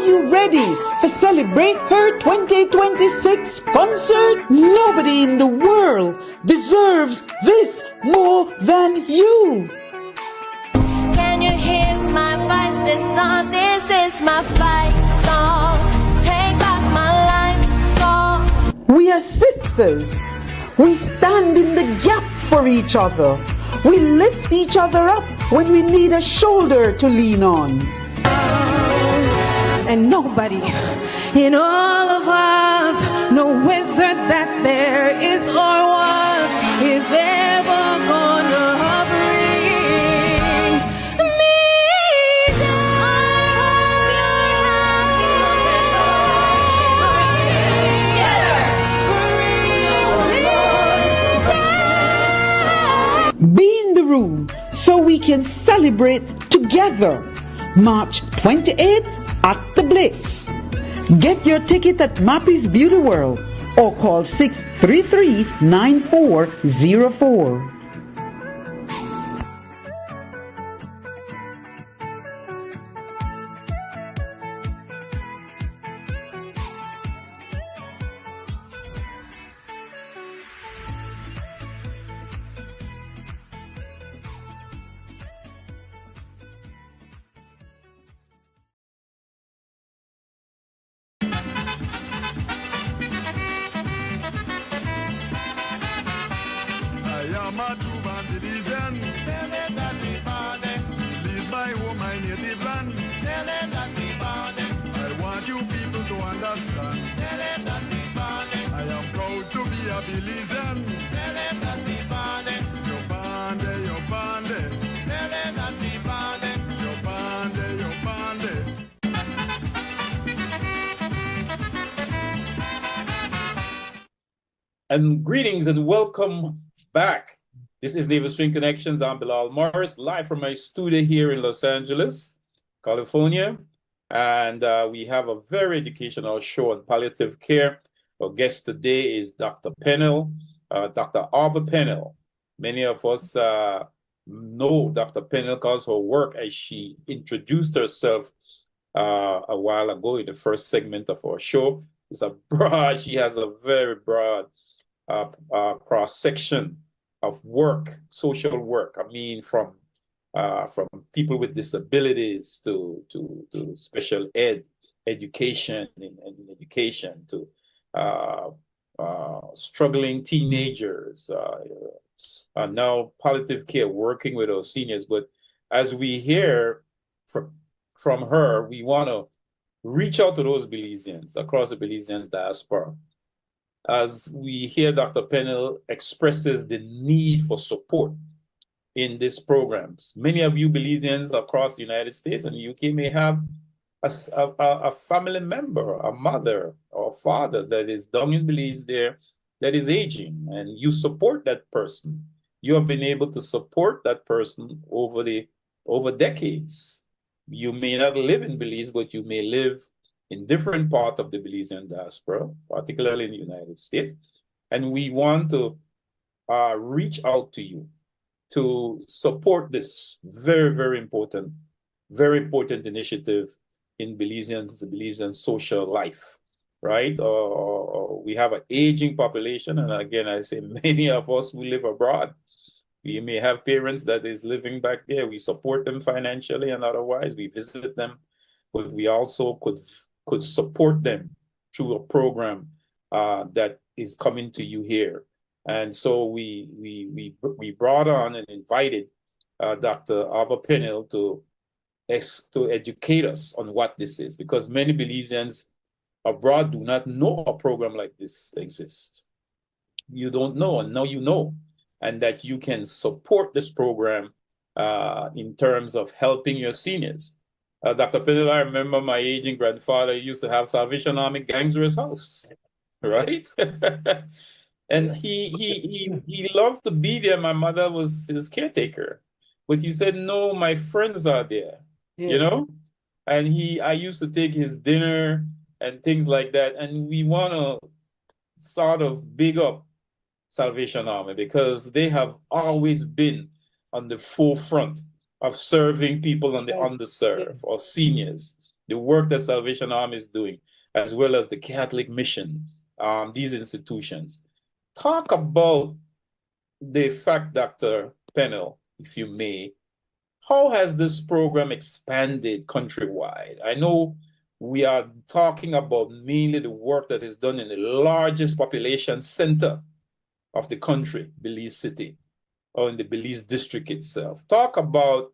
you ready for Celebrate Her 2026 concert? Nobody in the world deserves this more than you. Can you hear my fight? This song, this is my fight song. Take back my life song. We are sisters. We stand in the gap for each other. We lift each other up when we need a shoulder to lean on. And nobody in all of us, no wizard that there is or was, is ever gonna bring me down. Be in the room so we can celebrate together. March 28th at the Bliss. Get your ticket at Mappy's Beauty World or call 633-9404. I am a true Belizean. Belize my home, my native land. I want you people to understand. I am proud to be a Belizean. Your bande, your bande. Your bande, your bande. And greetings and welcome back. This is Naval String Connections. I'm Bilal Morris, live from my studio here in Los Angeles, California. And we have a very educational show on palliative care. Our guest today is Dr. Pennell, Dr. Arva Pennell. Many of us know Dr. Pennell because her work, as she introduced herself a while ago in the first segment of our show, is a broad, she has a very broad cross-section of work, social work. I mean, from people with disabilities to special education and education to struggling teenagers, now palliative care, working with our seniors. But as we hear from her, we want to reach out to those Belizeans across the Belizean diaspora. As we hear Dr. Pennell expresses the need for support in these programs. Many of you Belizeans across the United States and the UK may have a family member, a mother or father that is down in Belize there that is aging, and you support that person. You have been able to support that person over decades. You may not live in Belize, but you may live in different parts of the Belizean diaspora, particularly in the United States. And we want to reach out to you to support this very, very important initiative in the Belizean social life, right? We have an aging population. And again, I say many of us who live abroad. We may have parents that is living back there. We support them financially and otherwise. We visit them, but we also could support them through a program that is coming to you here. And so we brought on and invited Dr. Arva Pennell to educate us on what this is, because many Belizeans abroad do not know a program like this exists. You don't know, and now you know, and that you can support this program in terms of helping your seniors. Dr. Pennell, I remember my aging grandfather used to have Salvation Army gangs in his house, right? And he loved to be there. My mother was his caretaker, but he said, no, my friends are there, you know? And I used to take his dinner and things like that. And we want to sort of big up Salvation Army because they have always been on the forefront of serving people on the underserved or seniors. the work that Salvation Army is doing, as well as the Catholic Mission, these institutions. Talk about the fact, Dr. Pennell, if you may, how has this program expanded countrywide? I know we are talking about mainly the work that is done in the largest population center of the country, Belize City, or in the Belize district itself. Talk about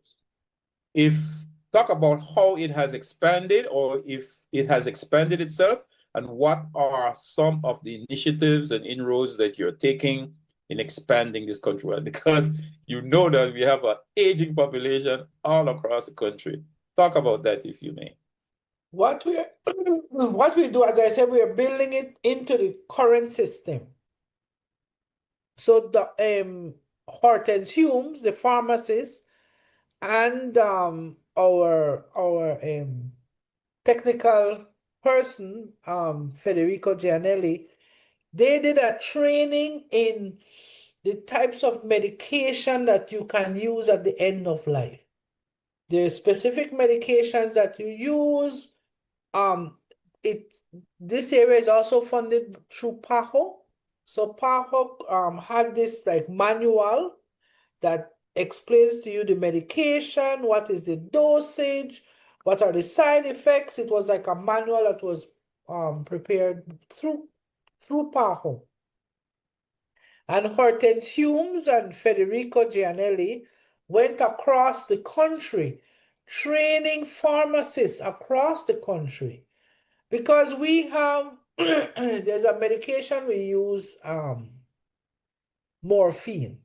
how it has expanded, or if it has expanded itself, and what are some of the initiatives and inroads that you're taking in expanding this country, because you know that we have an aging population all across the country. Talk about that, if you may. What we do, as I said, we are building it into the current system. So the Hortense Humes, the pharmacist, and our technical person, Federico Gianelli, they did a training in the types of medication that you can use at the end of life. There are specific medications that you use. This area is also funded through PAHO. So PAHO had this like manual that explains to you the medication, what is the dosage, what are the side effects. It was like a manual that was prepared through PAHO. And Hortense Humes and Federico Gianelli went across the country, training pharmacists across the country. Because we have, there's a medication we use, morphine.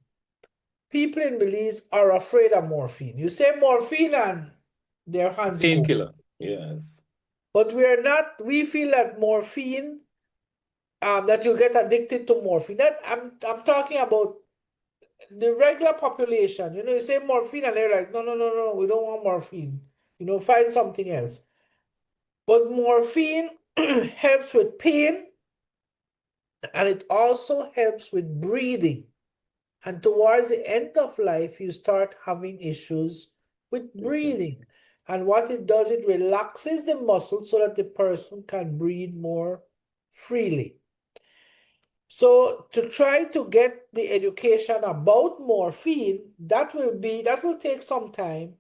People in Belize are afraid of morphine. You say morphine and their hands go. Painkiller, yes. But we feel that morphine, that you get addicted to morphine. That I'm talking about the regular population. You say morphine and they're like, no, we don't want morphine. Find something else. But morphine helps with pain, and it also helps with breathing. And towards the end of life, you start having issues with breathing. And what it does, it relaxes the muscles so that the person can breathe more freely. So to try to get the education about morphine, that will take some time.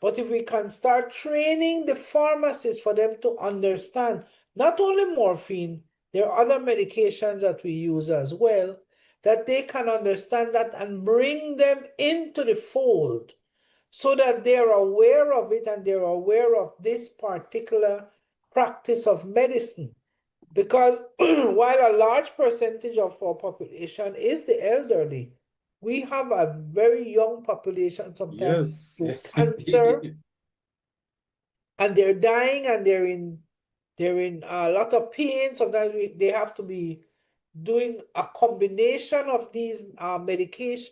But if we can start training the pharmacists for them to understand not only morphine, there are other medications that we use as well, that they can understand that and bring them into the fold so that they're aware of it and they're aware of this particular practice of medicine. Because while a large percentage of our population is the elderly, we have a very young population sometimes with cancer, indeed. and they're dying and they're in a lot of pain. Sometimes they have to be doing a combination of these medications,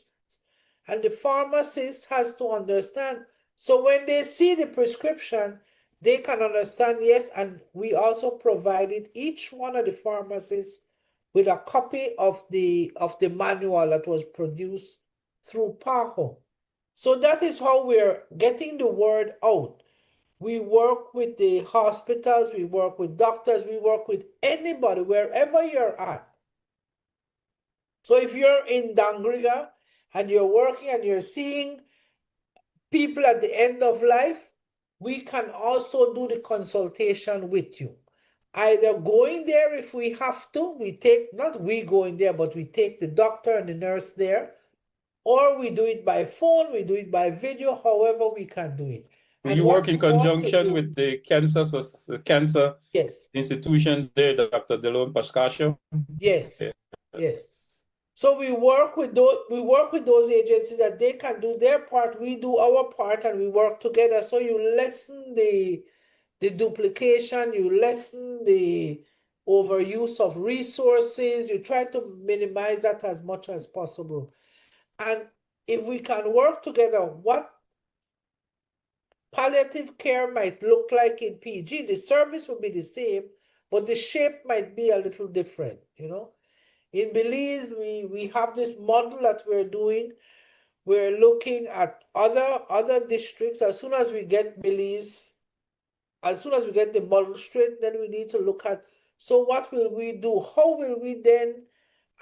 and the pharmacist has to understand. So when they see the prescription, they can understand, yes, and we also provided each one of the pharmacists with a copy of the manual that was produced through PAHO. So that is how we're getting the word out. We work with the hospitals, we work with doctors, we work with anybody, wherever you're at. So if you're in Dangriga and you're working and you're seeing people at the end of life, we can also do the consultation with you. Either going there if we have to, not we going there, but we take the doctor and the nurse there, or we do it by phone, we do it by video, however we can do it. And you work in conjunction with the cancer yes. institution there, Dr. Delon Pascasio? Yes, yes. So we work with those agencies that they can do their part, we do our part, and we work together. So you lessen the duplication, you lessen the overuse of resources, you try to minimize that as much as possible. And if we can work together, what palliative care might look like in PG, the service will be the same, but the shape might be a little different, In Belize, we have this model that we're doing. We're looking at other districts. As soon as we get Belize as soon as we get the model straight, then we need to look at, so what will we do? How will we then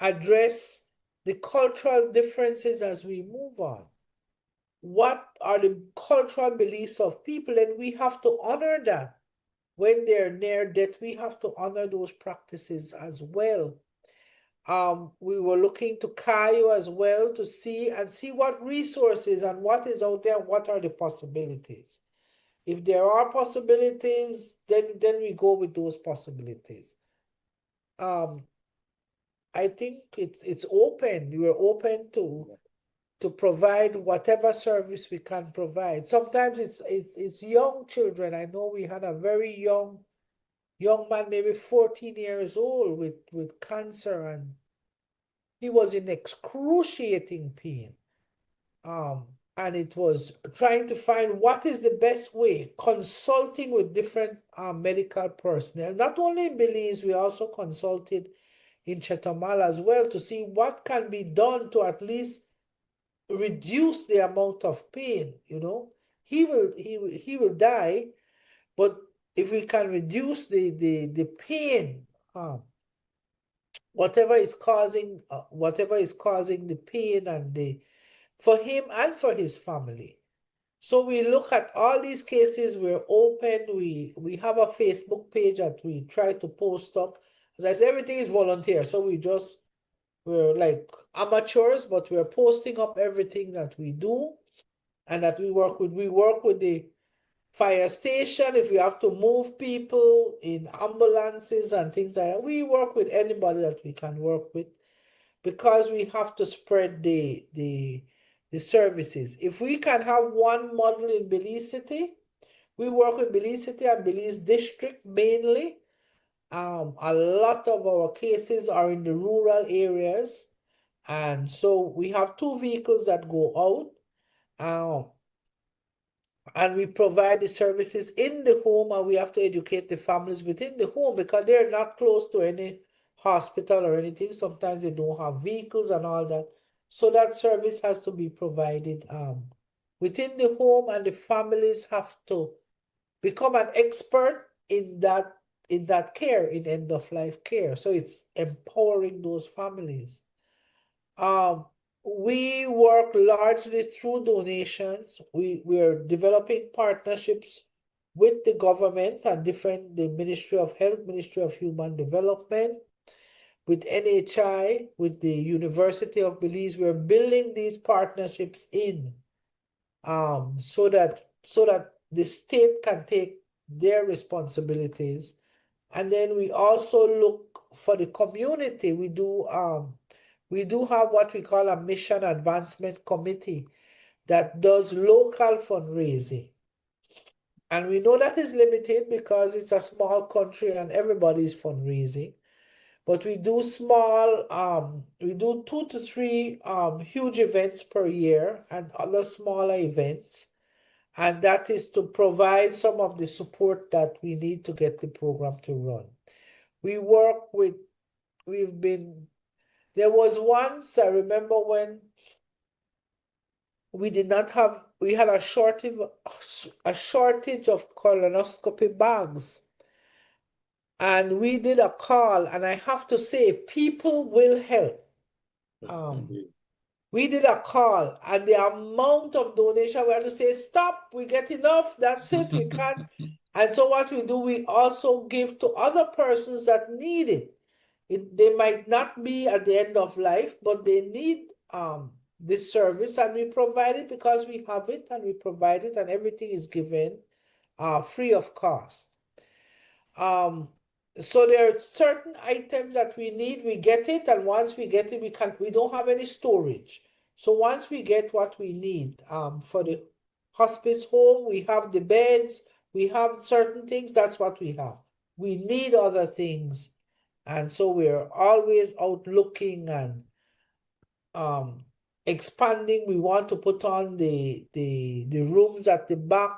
address the cultural differences as we move on? What are the cultural beliefs of people? And we have to honor that. When they're near death, we have to honor those practices as well. We were looking to Cayo as well to see what resources and what is out there, what are the possibilities. If there are possibilities, then we go with those possibilities. I think it's open. We're open to provide whatever service we can provide. Sometimes it's young children. I know we had a very young man, maybe 14 years old with cancer, and he was in excruciating pain. And it was trying to find what is the best way, consulting with different medical personnel. Not only in Belize, we also consulted in Chetumal as well to see what can be done to at least reduce the amount of pain. You know, he will die, but if we can reduce the pain, whatever is causing the pain and for him and for his family. So we look at all these cases. We're open. We have a Facebook page that we try to post up. As I said, everything is volunteer. So we're like amateurs, but we're posting up everything that we do and that we work with. We work with the fire station. If we have to move people in ambulances and things like that, we work with anybody that we can work with, because we have to spread the services. If we can have one model in Belize City, we work with Belize City and Belize District mainly. A lot of our cases are in the rural areas, and so we have 2 vehicles that go out, and we provide the services in the home, and we have to educate the families within the home because they're not close to any hospital or anything. Sometimes they don't have vehicles and all that. So that service has to be provided within the home, and the families have to become an expert in that care, in end-of-life care. So it's empowering those families. We work largely through donations. We're developing partnerships with the government and the Ministry of Health, Ministry of Human Development, with NHI, with the University of Belize. We're building these partnerships in so that the state can take their responsibilities. And then we also look for the community. We do have what we call a mission advancement committee that does local fundraising. And we know that is limited because it's a small country and everybody's fundraising. But we do we do 2 to 3 huge events per year and other smaller events. And that is to provide some of the support that we need to get the program to run. We work with, there was once, I remember when we had a shortage of colonoscopy bags. And we did a call, and I have to say, people will help. We did a call, and the amount of donation, we had to say, stop, we get enough, that's it, we can't. And so what we do, we also give to other persons that need it. They might not be at the end of life, but they need this service, and we provide it because we have it, and we provide it, and everything is given free of cost. So there are certain items that we need, we get it, and once we get it, we don't have any storage. So once we get what we need for the hospice home, we have the beds, we have certain things, that's what we have. We need other things, and so we're always out looking and expanding. We want to put on the rooms at the back.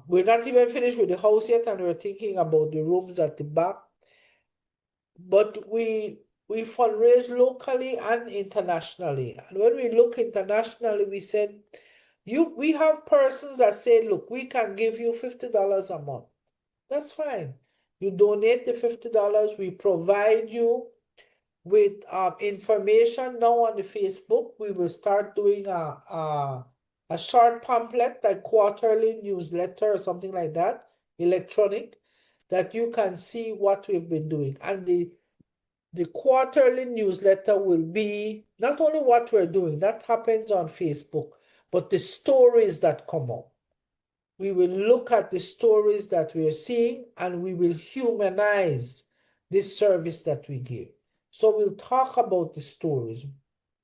We're not even finished with the house yet, and we're thinking about the rooms at the back. But we fundraise locally and internationally. And when we look internationally, we said We have persons that say, look, we can give you $50 a month. That's fine. You donate the $50, we provide you with information now on the Facebook. We will start doing a short pamphlet, like quarterly newsletter or something like that, electronic, that you can see what we've been doing. And the quarterly newsletter will be not only what we're doing, that happens on Facebook, but the stories that come up. We will look at the stories that we are seeing and we will humanize this service that we give. So we'll talk about the stories.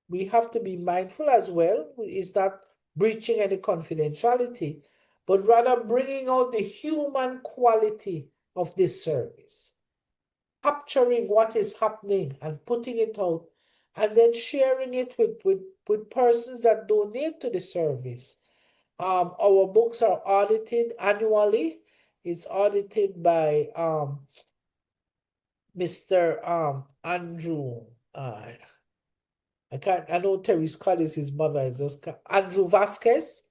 We have to be mindful as well. It's not breaching any confidentiality, but rather bringing out the human quality of this service, capturing what is happening and putting it out, and then sharing it with persons that donate to the service. Our books are audited annually. It's audited by Mr. Andrew. I know Terry Scott is his mother. Andrew Vasquez.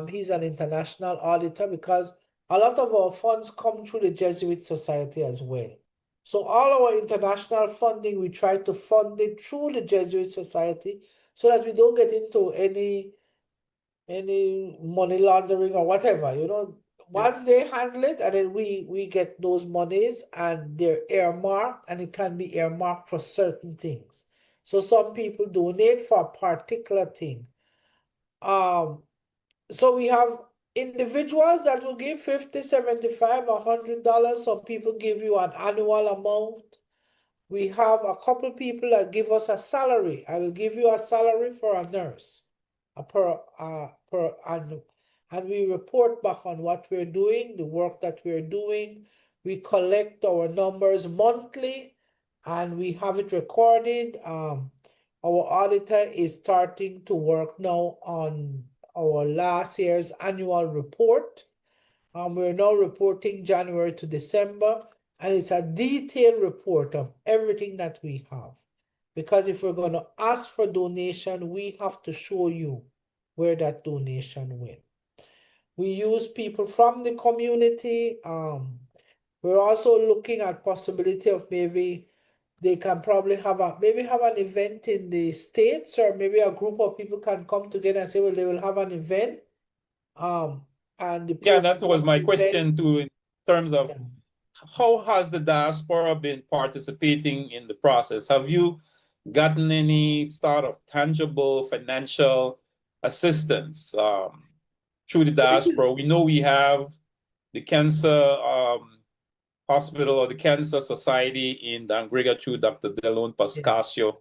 He's an international auditor because a lot of our funds come through the Jesuit Society as well. So all our international funding, we try to fund it through the Jesuit Society so that we don't get into any money laundering or whatever, once they handle it, and then we get those monies and they're earmarked, and it can be earmarked for certain things. So some people donate for a particular thing. So we have individuals that will give $50, $75, $100. Some people give you an annual amount. We have a couple people that give us a salary. I will give you a salary for a nurse per annum. And we report back on what we're doing, the work that we're doing. We collect our numbers monthly and we have it recorded. Our auditor is starting to work now on our last year's annual report. We're now reporting January to December, and it's a detailed report of everything that we have. Because if we're going to ask for donation, we have to show you where that donation went. We use people from the community. We're also looking at possibility of maybe they can probably have an event in the States, or maybe a group of people can come together and say, well, they will have an event. And the Yeah, that was my event, question too, in terms of how has the diaspora been participating in the process? Have you gotten any sort of tangible financial assistance through the diaspora? We know we have the cancer hospital or the Cancer Society in Angrega through Dr. Delon Pascasio.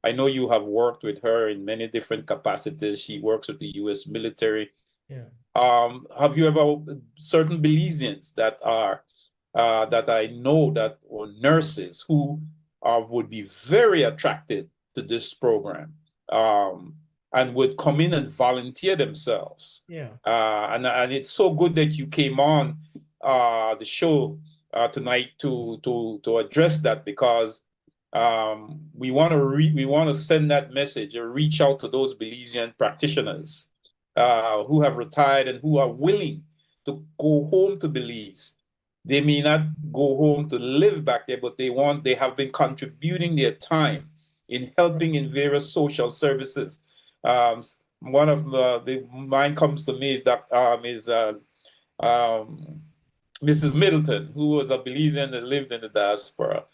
I know you have worked with her in many different capacities. She works with the U.S. military. Yeah. Have you ever certain Belizeans that are that I know that or nurses who would be very attracted to this program and would come in and volunteer themselves? Yeah. And it's so good that you came on the show tonight to address that, because we want to send that message or reach out to those Belizean practitioners who have retired and who are willing to go home to Belize. They may not go home to live back there, but they have been contributing their time in helping in various social services. One of the mine comes to me that is Mrs. Middleton, who was a Belizean that lived in the diaspora.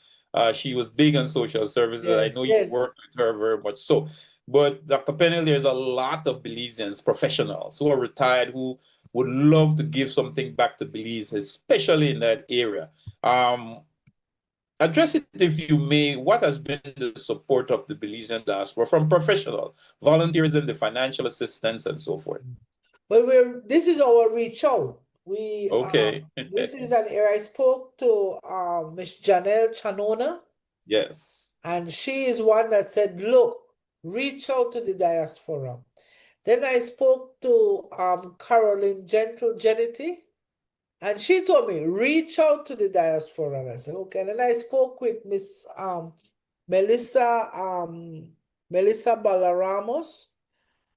She was big on social services. I know you worked with her very much so. But Dr. Pennell, there's a lot of Belizeans, professionals who are retired, who would love to give something back to Belize, especially in that area. Address it, if you may. What has been the support of the Belizean diaspora from professionals, volunteerism, the financial assistance, and so forth? Well, this is our reach out. Okay. This is an area. I spoke to Miss Janelle Chanona. Yes. And she is one that said, look, reach out to the diaspora. Then I spoke to Caroline Genity, and she told me, reach out to the diaspora. And I said, okay. And then I spoke with Miss Melissa Balaramos,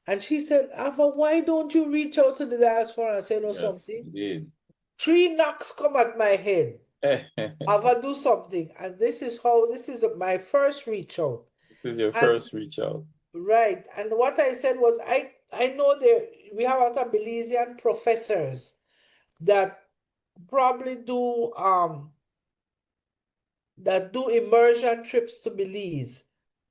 And she said, Ava, why don't you reach out to the diaspora and say no Yes, something? indeed. 3 knocks come at my head. Ava, do something. And this is my first reach out. This is your And first reach out. right. And what I said was, I know we have a lot of Belizean professors that probably do immersion trips to Belize.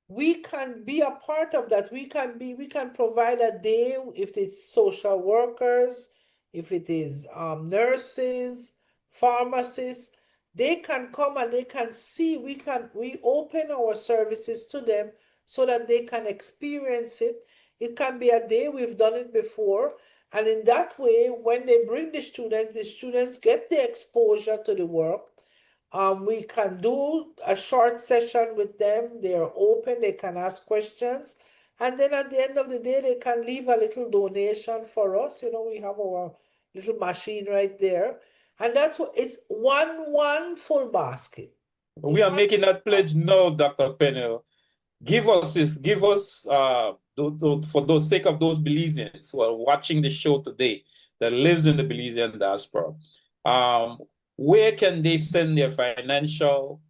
We can be a part of that. We can provide a day if it's social workers, if it is nurses, pharmacists. They can come and they can see. We open our services to them so that they can experience it. It can be a day. We've done it before. And in that way, when they bring the students get the exposure to the work. We can do a short session with them. They are open, they can ask questions. And then at the end of the day, they can leave a little donation for us. We have our little machine right there. And it's one full basket. We are making that pledge now, Dr. Pennell. Give us for those sake of those Belizeans who are watching the show today that lives in the Belizean diaspora. Where can they send their financial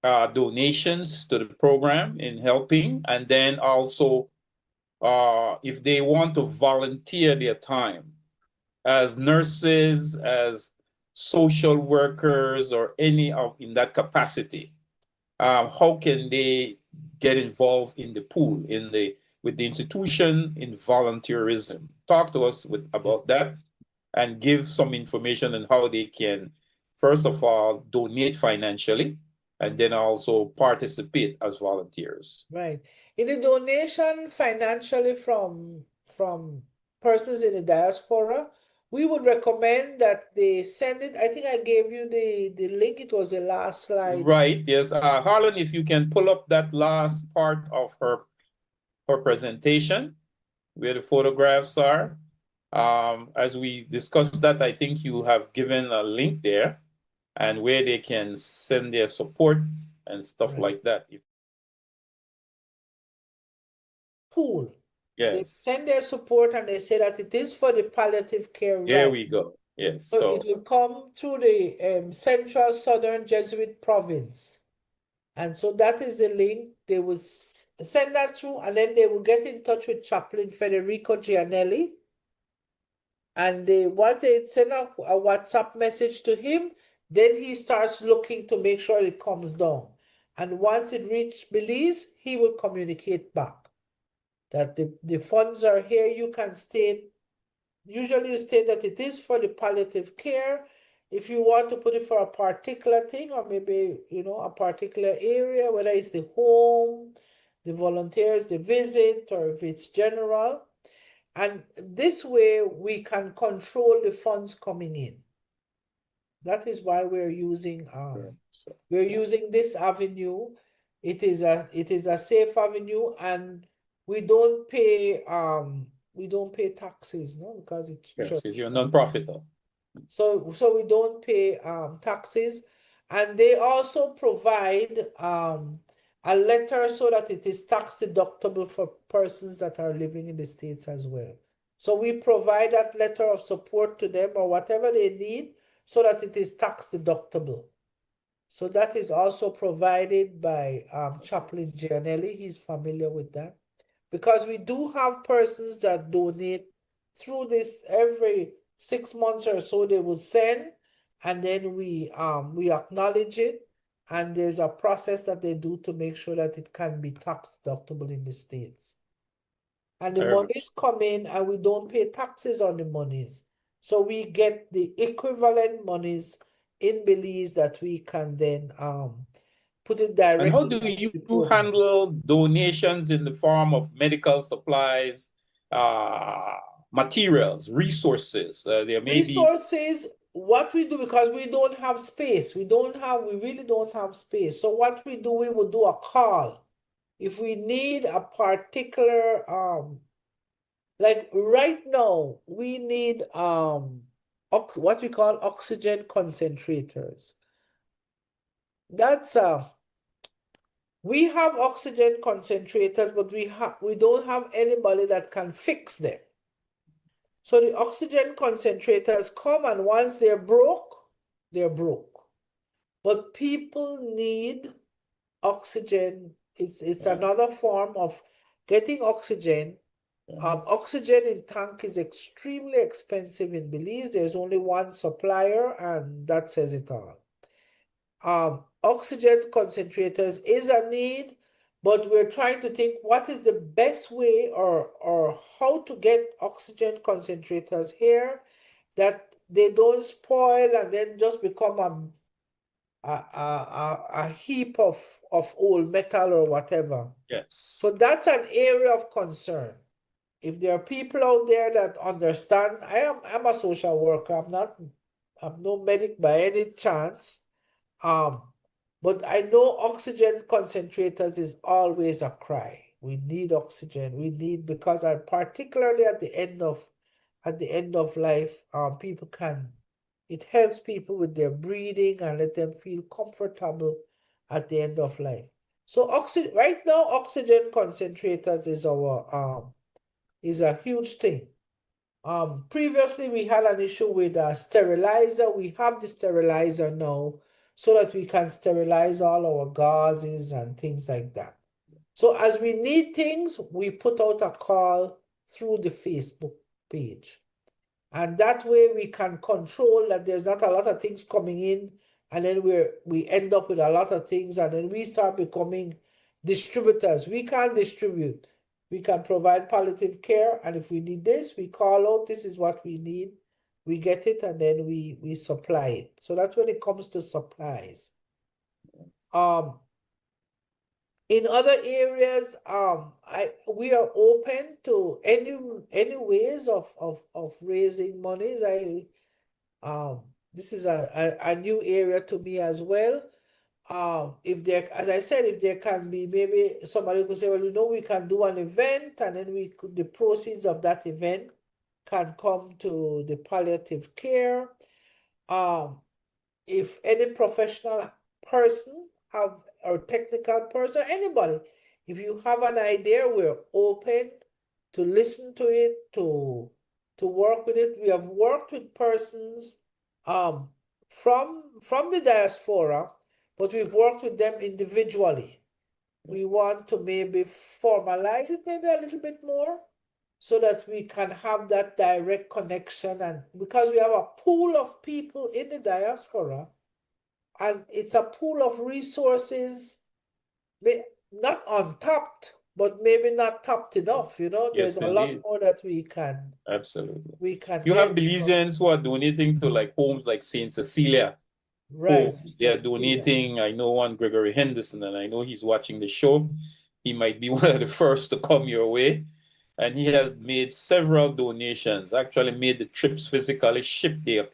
donations to the program in helping? And then also, if they want to volunteer their time as nurses, as social workers, or any of in that capacity, how can they get involved in the pool, with the institution in volunteerism? Talk to us about that and give some information on how they can, first of all, donate financially and then also participate as volunteers. Right. In the donation financially from persons in the diaspora, we would recommend that they send it. I think I gave you the link. It was the last slide. Right, yes. Harlan, if you can pull up that last part of her presentation where the photographs are. As we discussed that, I think you have given a link there and where they can send their support and stuff like that. Pool. They Yes. send their support and they say that it is for the palliative care. There right. we go. Yes. So it will come through the Central Southern Jesuit Province. And so that is the link. They will send that through, and then they will get in touch with Chaplain Federico Gianelli. And once they send a WhatsApp message to him, then he starts looking to make sure it comes down. And once it reaches Belize, he will communicate back that the funds are here. You can state, usually you state that it is for the palliative care. If you want to put it for a particular thing, or maybe, a particular area, whether it's the home, the volunteers, the visit, or if it's general. And this way we can control the funds coming in. That is why we're using this avenue. It is a safe avenue, and we don't pay taxes, no, because it's Yes, because you're a non-profit though. So we don't pay taxes, and they also provide a letter so that it is tax deductible for persons that are living in the States as well. So we provide that letter of support to them or whatever they need so that it is tax deductible. So that is also provided by Chaplain Gianelli. He's familiar with that. Because we do have persons that donate through this every 6 months or so. They will send, and then we acknowledge it, and there's a process that they do to make sure that it can be tax deductible in the States. And the monies come in, and we don't pay taxes on the monies. So we get the equivalent monies in Belize that we can then put it directly. And how do you handle donations in the form of medical supplies, materials, resources? There may resources. What we do, because we don't have space, we really don't have space. So what we do, we will do a call. If we need a particular, like right now, we need what we call oxygen concentrators. That's We have oxygen concentrators, but we don't have anybody that can fix them. So the oxygen concentrators come, and once they're broke, they're broke. But people need oxygen. It's another form of getting oxygen. Oxygen in tank is extremely expensive in Belize. There's only one supplier, and that says it all. Oxygen concentrators is a need, but we're trying to think what is the best way or how to get oxygen concentrators here that they don't spoil and then just become a heap of old metal or whatever. Yes. So that's an area of concern. If there are people out there that understand, I'm a social worker. I'm no medic by any chance. But I know oxygen concentrators is always a cry. We need oxygen. We need, because particularly at the end of life, it helps people with their breathing and let them feel comfortable at the end of life. So right now, oxygen concentrators is a huge thing. Previously we had an issue with a sterilizer. We have the sterilizer now so that we can sterilize all our gauzes and things like that. So as we need things, we put out a call through the Facebook page. And that way we can control that there's not a lot of things coming in, and then we end up with a lot of things, and then we start becoming distributors. We can't distribute. We can provide palliative care, and if we need this, we call out, this is what we need. We get it, and then we supply it. So that's when it comes to supplies. In other areas, we are open to any ways of raising monies. This is a new area to me as well. If there, as I said, if there can be, maybe somebody could say, well, we can do an event, and then the proceeds of that event can come to the palliative care. If any professional person or technical person, anybody, if you have an idea, we're open to listen to it, to work with it. We have worked with persons from the diaspora, but we've worked with them individually. We want to maybe formalize it maybe a little bit more so that we can have that direct connection, and because we have a pool of people in the diaspora, and it's a pool of resources, not untapped, but maybe not tapped enough. There's a lot more that we can. Absolutely. You have Belizeans who are donating to like homes like Saint Cecilia. Right. They are donating. I know one, Gregory Henderson, and I know he's watching the show. He might be one of the first to come your way. And he has made several donations, actually made the trips physically, shipped the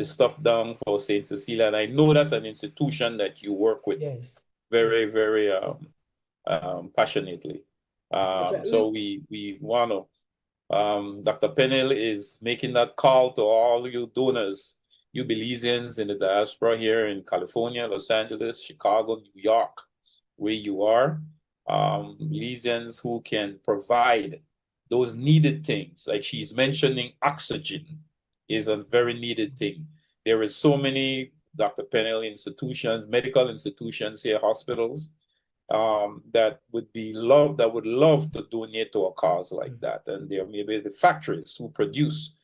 stuff down for St. Cecilia. And I know that's an institution that you work with very, very passionately. So we want to, Dr. Pennell is making that call to all you donors, you Belizeans in the diaspora here in California, Los Angeles, Chicago, New York, where you are, Belizeans who can provide those needed things. Like she's mentioning, oxygen is a very needed thing. There is so many Dr. Pennell institutions, medical institutions here, hospitals, that would love to donate to a cause like that. And there may be the factories who produce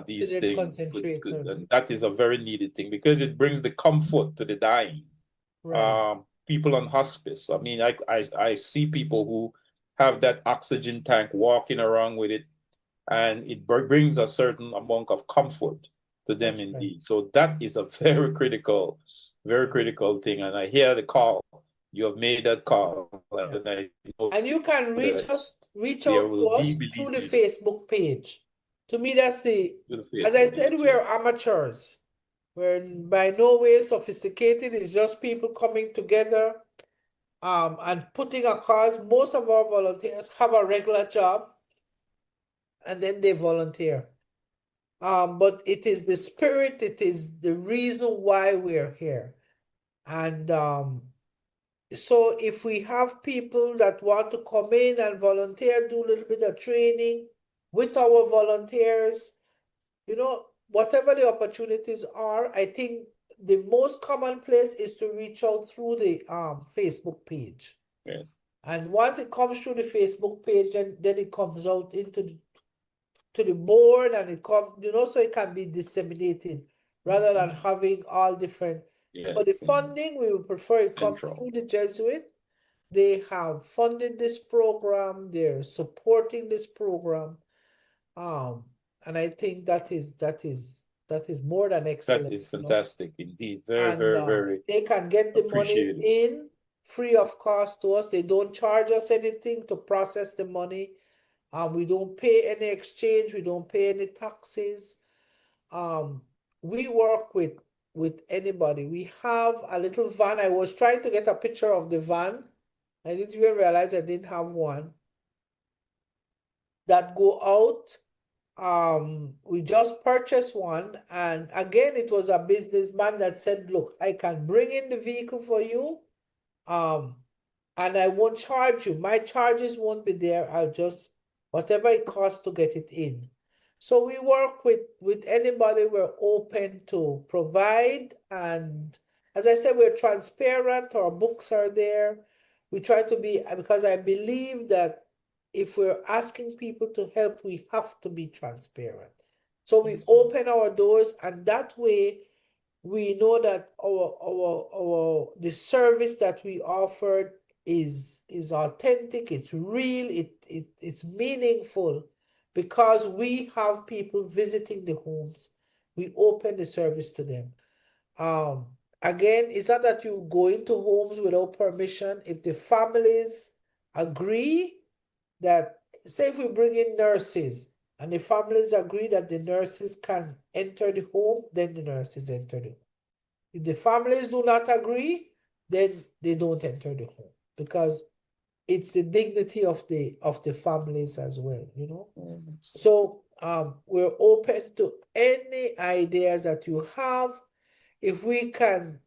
these things. And that is a very needed thing because it brings the comfort to the dying. People on hospice. I mean, I see people who have that oxygen tank walking around with it, and it brings a certain amount of comfort to them. That's indeed. Right. So that is a very critical thing. And I hear the call. You have made that call. And you can reach out to us through the Facebook page. To me, that's as I said, we're amateurs. We're by no way sophisticated. It's just people coming together and putting a cause. Most of our volunteers have a regular job and then they volunteer. But it is the spirit, it is the reason why we're here. And So if we have people that want to come in and volunteer, do a little bit of training with our volunteers, you know, whatever the opportunities are, I think the most common place is to reach out through the Facebook page. Yes. And once it comes through the Facebook page, then it comes out into to the board, and it comes, you know, so it can be disseminated rather than having all different. For the Yes. funding, we would prefer it comes Central. through the Jesuit. They have funded this program, they're supporting this program. And I think that is more than excellent. That is you know. fantastic indeed. Very, And very, very they can get the money appreciated. in free of cost to us. They don't charge us anything to process the money. We don't pay any exchange. We don't pay any taxes. We work with anybody. We have a little van. I was trying to get a picture of the van. I didn't even realize I didn't have one. That go out. We just purchased one, and again, it was a businessman that said, "Look, I can bring in the vehicle for you, and I won't charge you. My charges won't be there. I'll just whatever it costs to get it in." So we work with anybody. We're open to provide, and as I said, we're transparent. Our books are there. We try to be, because I believe that if we're asking people to help, we have to be transparent. So we open our doors, and that way we know that the service that we offered is authentic, it's real, it's meaningful, because we have people visiting the homes. We open the service to them. Again, it's not that you go into homes without permission. If the families agree that, say if we bring in nurses and the families agree that the nurses can enter the home, then the nurses enter the home. If the families do not agree, then they don't enter the home, because it's the dignity of the families as well, you know. So we're open to any ideas that you have. If we can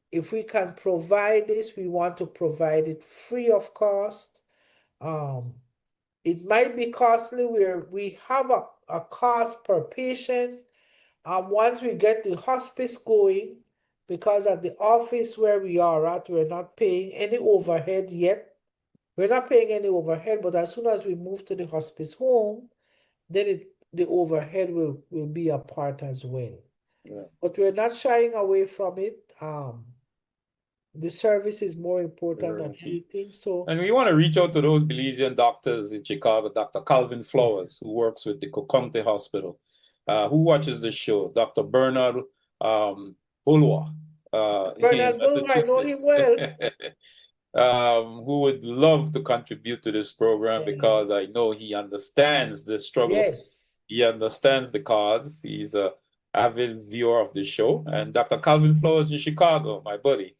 provide this, we want to provide it free of cost. It might be costly, where we have a cost per patient. Once we get the hospice going, because at the office where we are at, we're not paying any overhead yet. We're not paying any overhead, but as soon as we move to the hospice home, then the overhead will be a part as well. Yeah. But we're not shying away from it. The service is more important than anything. So, and we want to reach out to those Belizean doctors in Chicago, Dr. Calvin Flowers, who works with the Coconte Hospital, who watches the show, Dr. Bernard Bulwa. Bernard Bulwa, I know him well. Who would love to contribute to this program, because I know he understands the struggle. Yes. He understands the cause. He's an avid viewer of the show. And Dr. Calvin Flowers in Chicago, my buddy,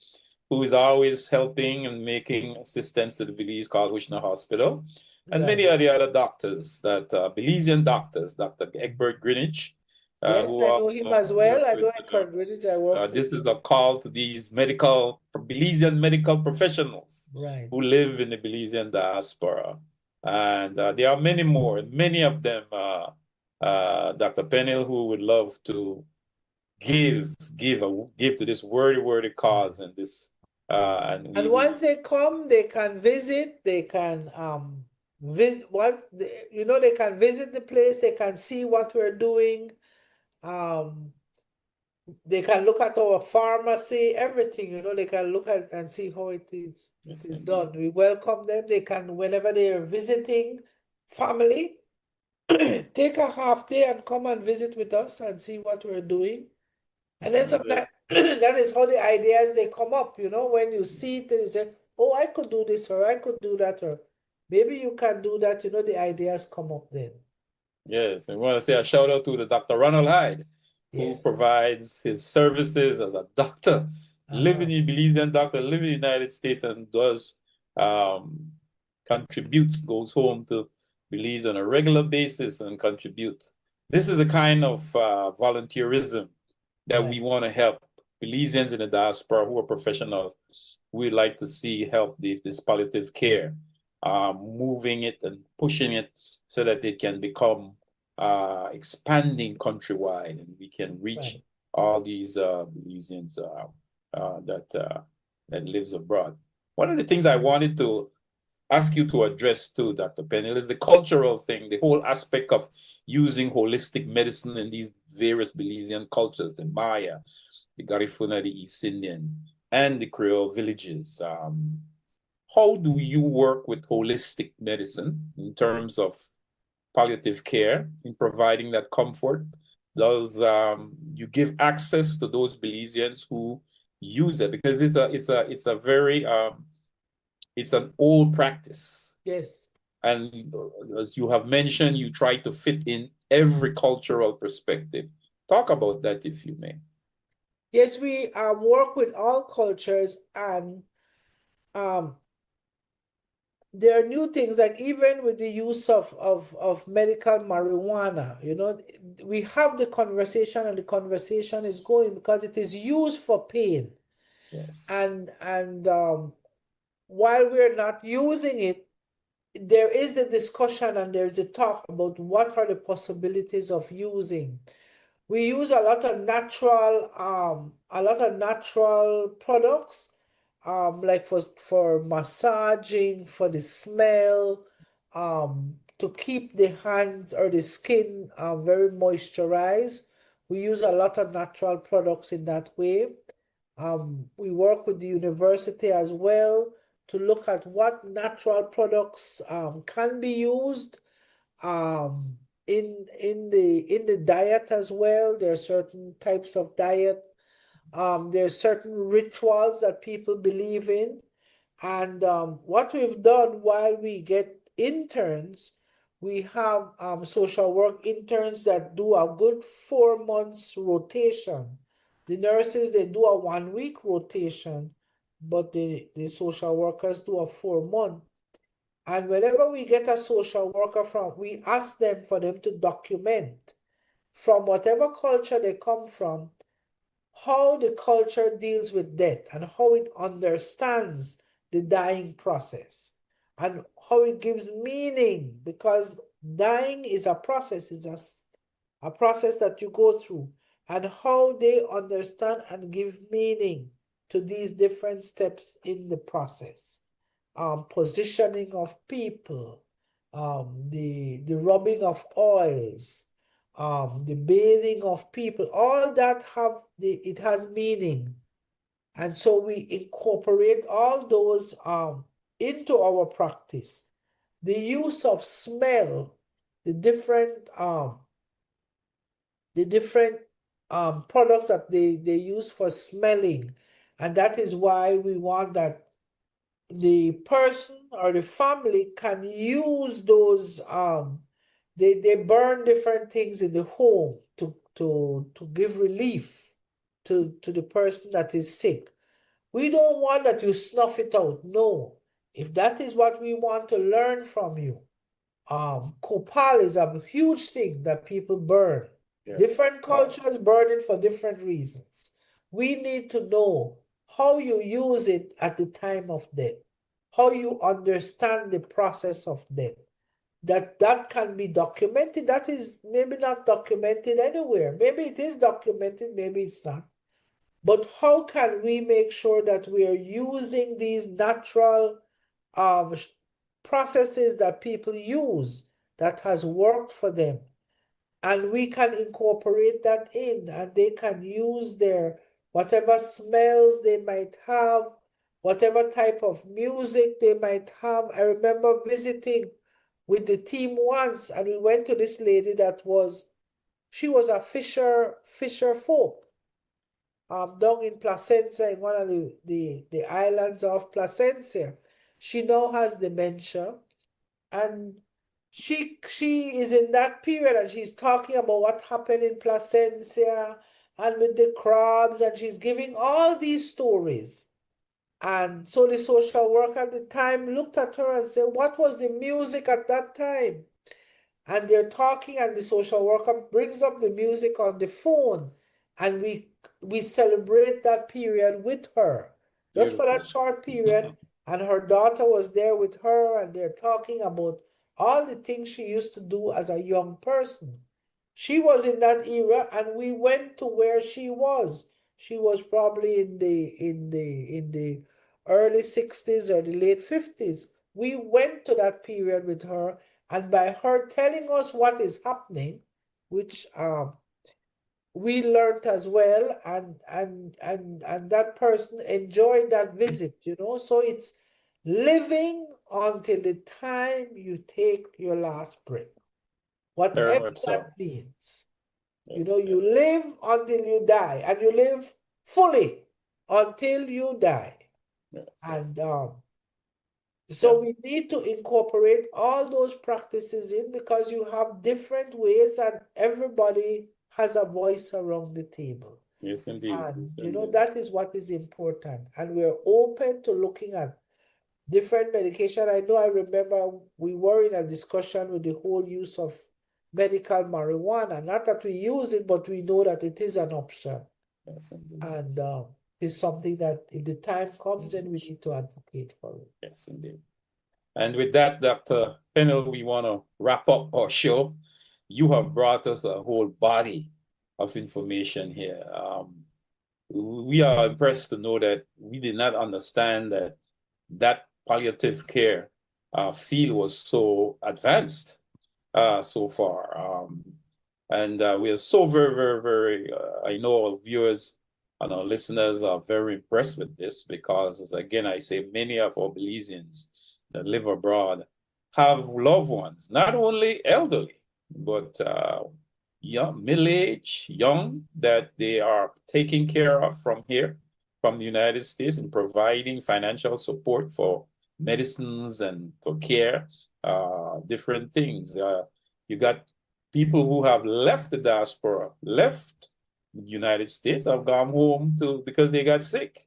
who is always helping and making assistance to the Belize Carl Wishner Hospital, and many of the other doctors, that Belizean doctors, Dr. Egbert Greenwich. Yes, I know him as well. I know Egbert Greenwich. I work with this him. is a call to these Belizean medical professionals who live in the Belizean diaspora. And there are many more, many of them, Dr. Pennell, who would love to give to this worthy cause, and this and once they come, they can visit. They can visit. Once they can visit the place. They can see what we're doing. They can look at our pharmacy, everything. They can look at and see how it is. It is done. We welcome them. They can, whenever they are visiting family, take a half day and come and visit with us and see what we're doing. And then sometimes that is how the ideas they come up, when you see it, you say, oh, I could do this, or I could do that, or maybe you can do that, the ideas come up then. Yes, and we want to say a shout out to the Dr. Ronald Hyde, who provides his services as a doctor, living in Belizean doctor, living in the United States, and does contributes, goes home to Belize on a regular basis and contributes. This is the kind of volunteerism that we want to help Belizeans in the diaspora who are professionals, we like to see help this palliative care, moving it and pushing it so that it can become expanding countrywide, and we can reach all these Belizeans that lives abroad. One of the things I wanted to ask you to address too, Dr. Peniel, is the cultural thing, the whole aspect of using holistic medicine in these various Belizean cultures, the Maya, the Garifuna, the East Indian, and the Creole villages. How do you work with holistic medicine in terms of palliative care in providing that comfort? Does you give access to those Belizeans who use it? Because it's a very it's an old practice. Yes. And as you have mentioned, you try to fit in every cultural perspective. Talk about that, if you may. Yes, we work with all cultures, and there are new things, like even with the use of medical marijuana, we have the conversation, and the conversation is going because it is used for pain. Yes. And while we're not using it, there is the discussion and there's a talk about what are the possibilities of using. We use a lot of natural products, like for massaging, for the smell, to keep the hands or the skin very moisturized. We use a lot of natural products in that way. We work with the university as well to look at what natural products can be used in the diet as well. There are certain types of diet. There are certain rituals that people believe in. And what we've done while we get interns, we have social work interns that do a good 4 months rotation. The nurses, they do a 1 week rotation, but the social workers do a 4 month. And whenever we get a social worker from, we ask them for them to document from whatever culture they come from, how the culture deals with death and how it understands the dying process and how it gives meaning, because dying is a process, it's a process that you go through, and how they understand and give meaning to these different steps in the process. Positioning of people, the rubbing of oils, the bathing of people, all that it has meaning. And so we incorporate all those into our practice. The use of smell, the different products that they use for smelling. And that is why we want that the person or the family can use those they burn different things in the home to give relief to the person that is sick. We don't want that you snuff it out. No. If that is what we want to learn from you, copal is a huge thing that people burn. Yes. Different cultures burn it for different reasons. We need to know how you use it at the time of death, how you understand the process of death. That can be documented. That is maybe not documented anywhere. Maybe it is documented, maybe it's not. But how can we make sure that we are using these natural processes that people use that has worked for them, and we can incorporate that in, and they can use their whatever smells they might have, whatever type of music they might have. I remember visiting with the team once, and we went to this lady she was a fisher folk down in Placencia, in one of the islands of Placencia. She now has dementia, and she is in that period, and she's talking about what happened in Placencia and with the crabs, and she's giving all these stories. And so the social worker at the time looked at her and said, what was the music at that time? And they're talking, and the social worker brings up the music on the phone. and we celebrate that period with her, just for that Beautiful. short period. And her daughter was there with her, and they're talking about all the things she used to do as a young person. She was in that era, and we went to where she was. She was probably in the early 60s or the late 50s. We went to that period with her, and by her telling us what is happening, which we learned as well, and that person enjoyed that visit, you know. So it's living until the time you take your last breath, Very whatever much that so. means. You know, Yes, you yes, live until you die, and you live fully until you die. yes, And yeah, so we need to incorporate all those practices in, because you have different ways, and everybody has a voice around the table. yes, indeed. And Yes, you know, indeed. that is what is important. And we're open to looking at different medication. I know, I remember we were in a discussion with the whole use of medical marijuana. Not that we use it, but we know that it is an option. Yes, indeed. And it's something that if the time comes, then we need to advocate for it. Yes, indeed. And with that, Dr. Pennell, we want to wrap up our show. You have brought us a whole body of information here. We are impressed to know that we did not understand that palliative care field was so advanced so far. And we are so very, very, very, I know our viewers and our listeners are very impressed with this, because, as again, I say, many of our Belizeans that live abroad have loved ones, not only elderly, but young, middle-aged, young, that they are taking care of from here, from the United States, and providing financial support for medicines and for care, different things. You got people who have left the diaspora, left the United States, have gone home because they got sick.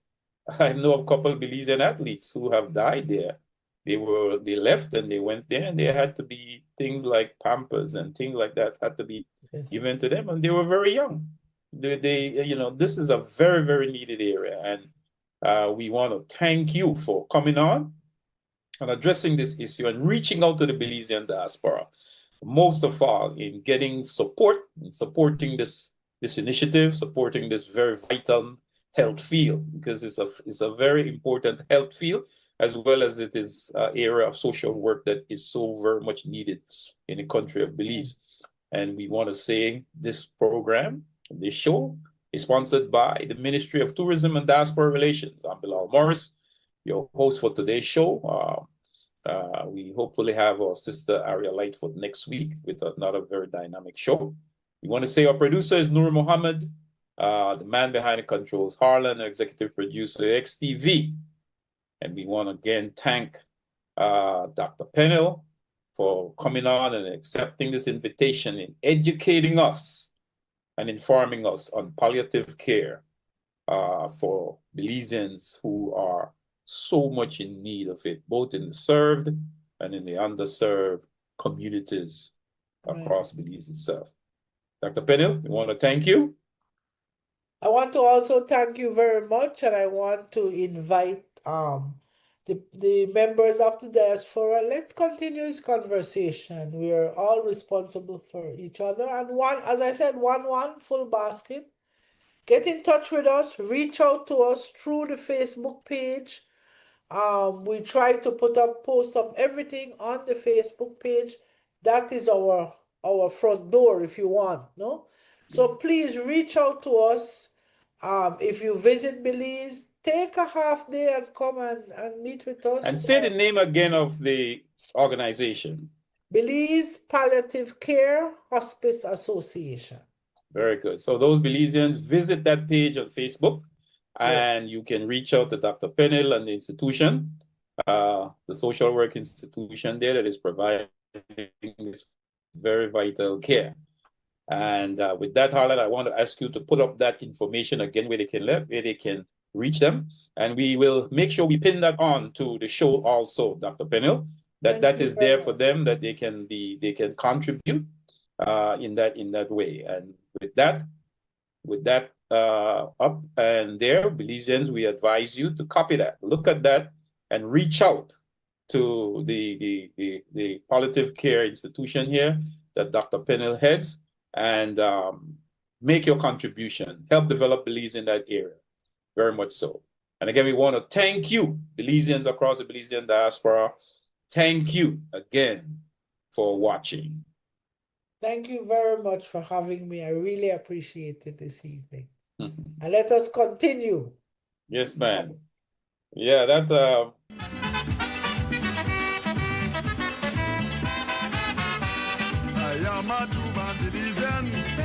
I know of a couple of Belizean athletes who have died there. They left and they went there, and there had to be things like Pampers and things like that had to be Yes. given to them, and they were very young. This is a very, very needed area, and we want to thank you for coming on and addressing this issue and reaching out to the Belizean diaspora, most of all in getting support and supporting this initiative, supporting this very vital health field, because it's a very important health field, as well as it is an area of social work that is so very much needed in the country of Belize. And we want to say this program, this show, is sponsored by the Ministry of Tourism and Diaspora Relations. I'm Bilal Morris, your host for today's show. We hopefully have our sister ARIA LIGHTFOOT next week with another very dynamic show. We want to say our producer is Nur Mohammed, the man behind the controls, Harlan, our executive producer, XTV. And we want to again thank Dr. Pennell for coming on and accepting this invitation and educating us and informing us on palliative care for Belizeans who are so much in need of it, both in the served and in the underserved communities across Belize itself. Dr. Pennell, we want to thank you. I want to also thank you very much, and I want to invite the members of the diaspora. Let's continue this conversation. We are all responsible for each other, and one, as I said, one full basket. Get in touch with us, reach out to us through the Facebook page. We try to post up everything on the Facebook page. That is our front door, if you want, no? So please reach out to us. If you visit Belize, take a half day and come and meet with us. And say the name again of the organization. Belize Palliative Care Hospice Association. Very good. So those Belizeans, visit that page on Facebook, and you can reach out to Dr. Pennell and the institution, the social work institution there that is providing this very vital care. And with that, Harlan, I want to ask you to put up that information again where they can reach them, and we will make sure we pin that on to the show also, Dr. Pennell, that is there for them, that they can contribute in that way. And with that, with that up and there, Belizeans, we advise you to copy that, look at that, and reach out to the palliative care institution here that Dr. Pennell heads, and make your contribution, help develop Belize in that area, very much so. And again, we want to thank you, Belizeans across the Belizean diaspora. Thank you again for watching. Thank you very much for having me. I really appreciate it this evening. And let us continue. Yes, ma'am. Yeah, that I am a true Belizean.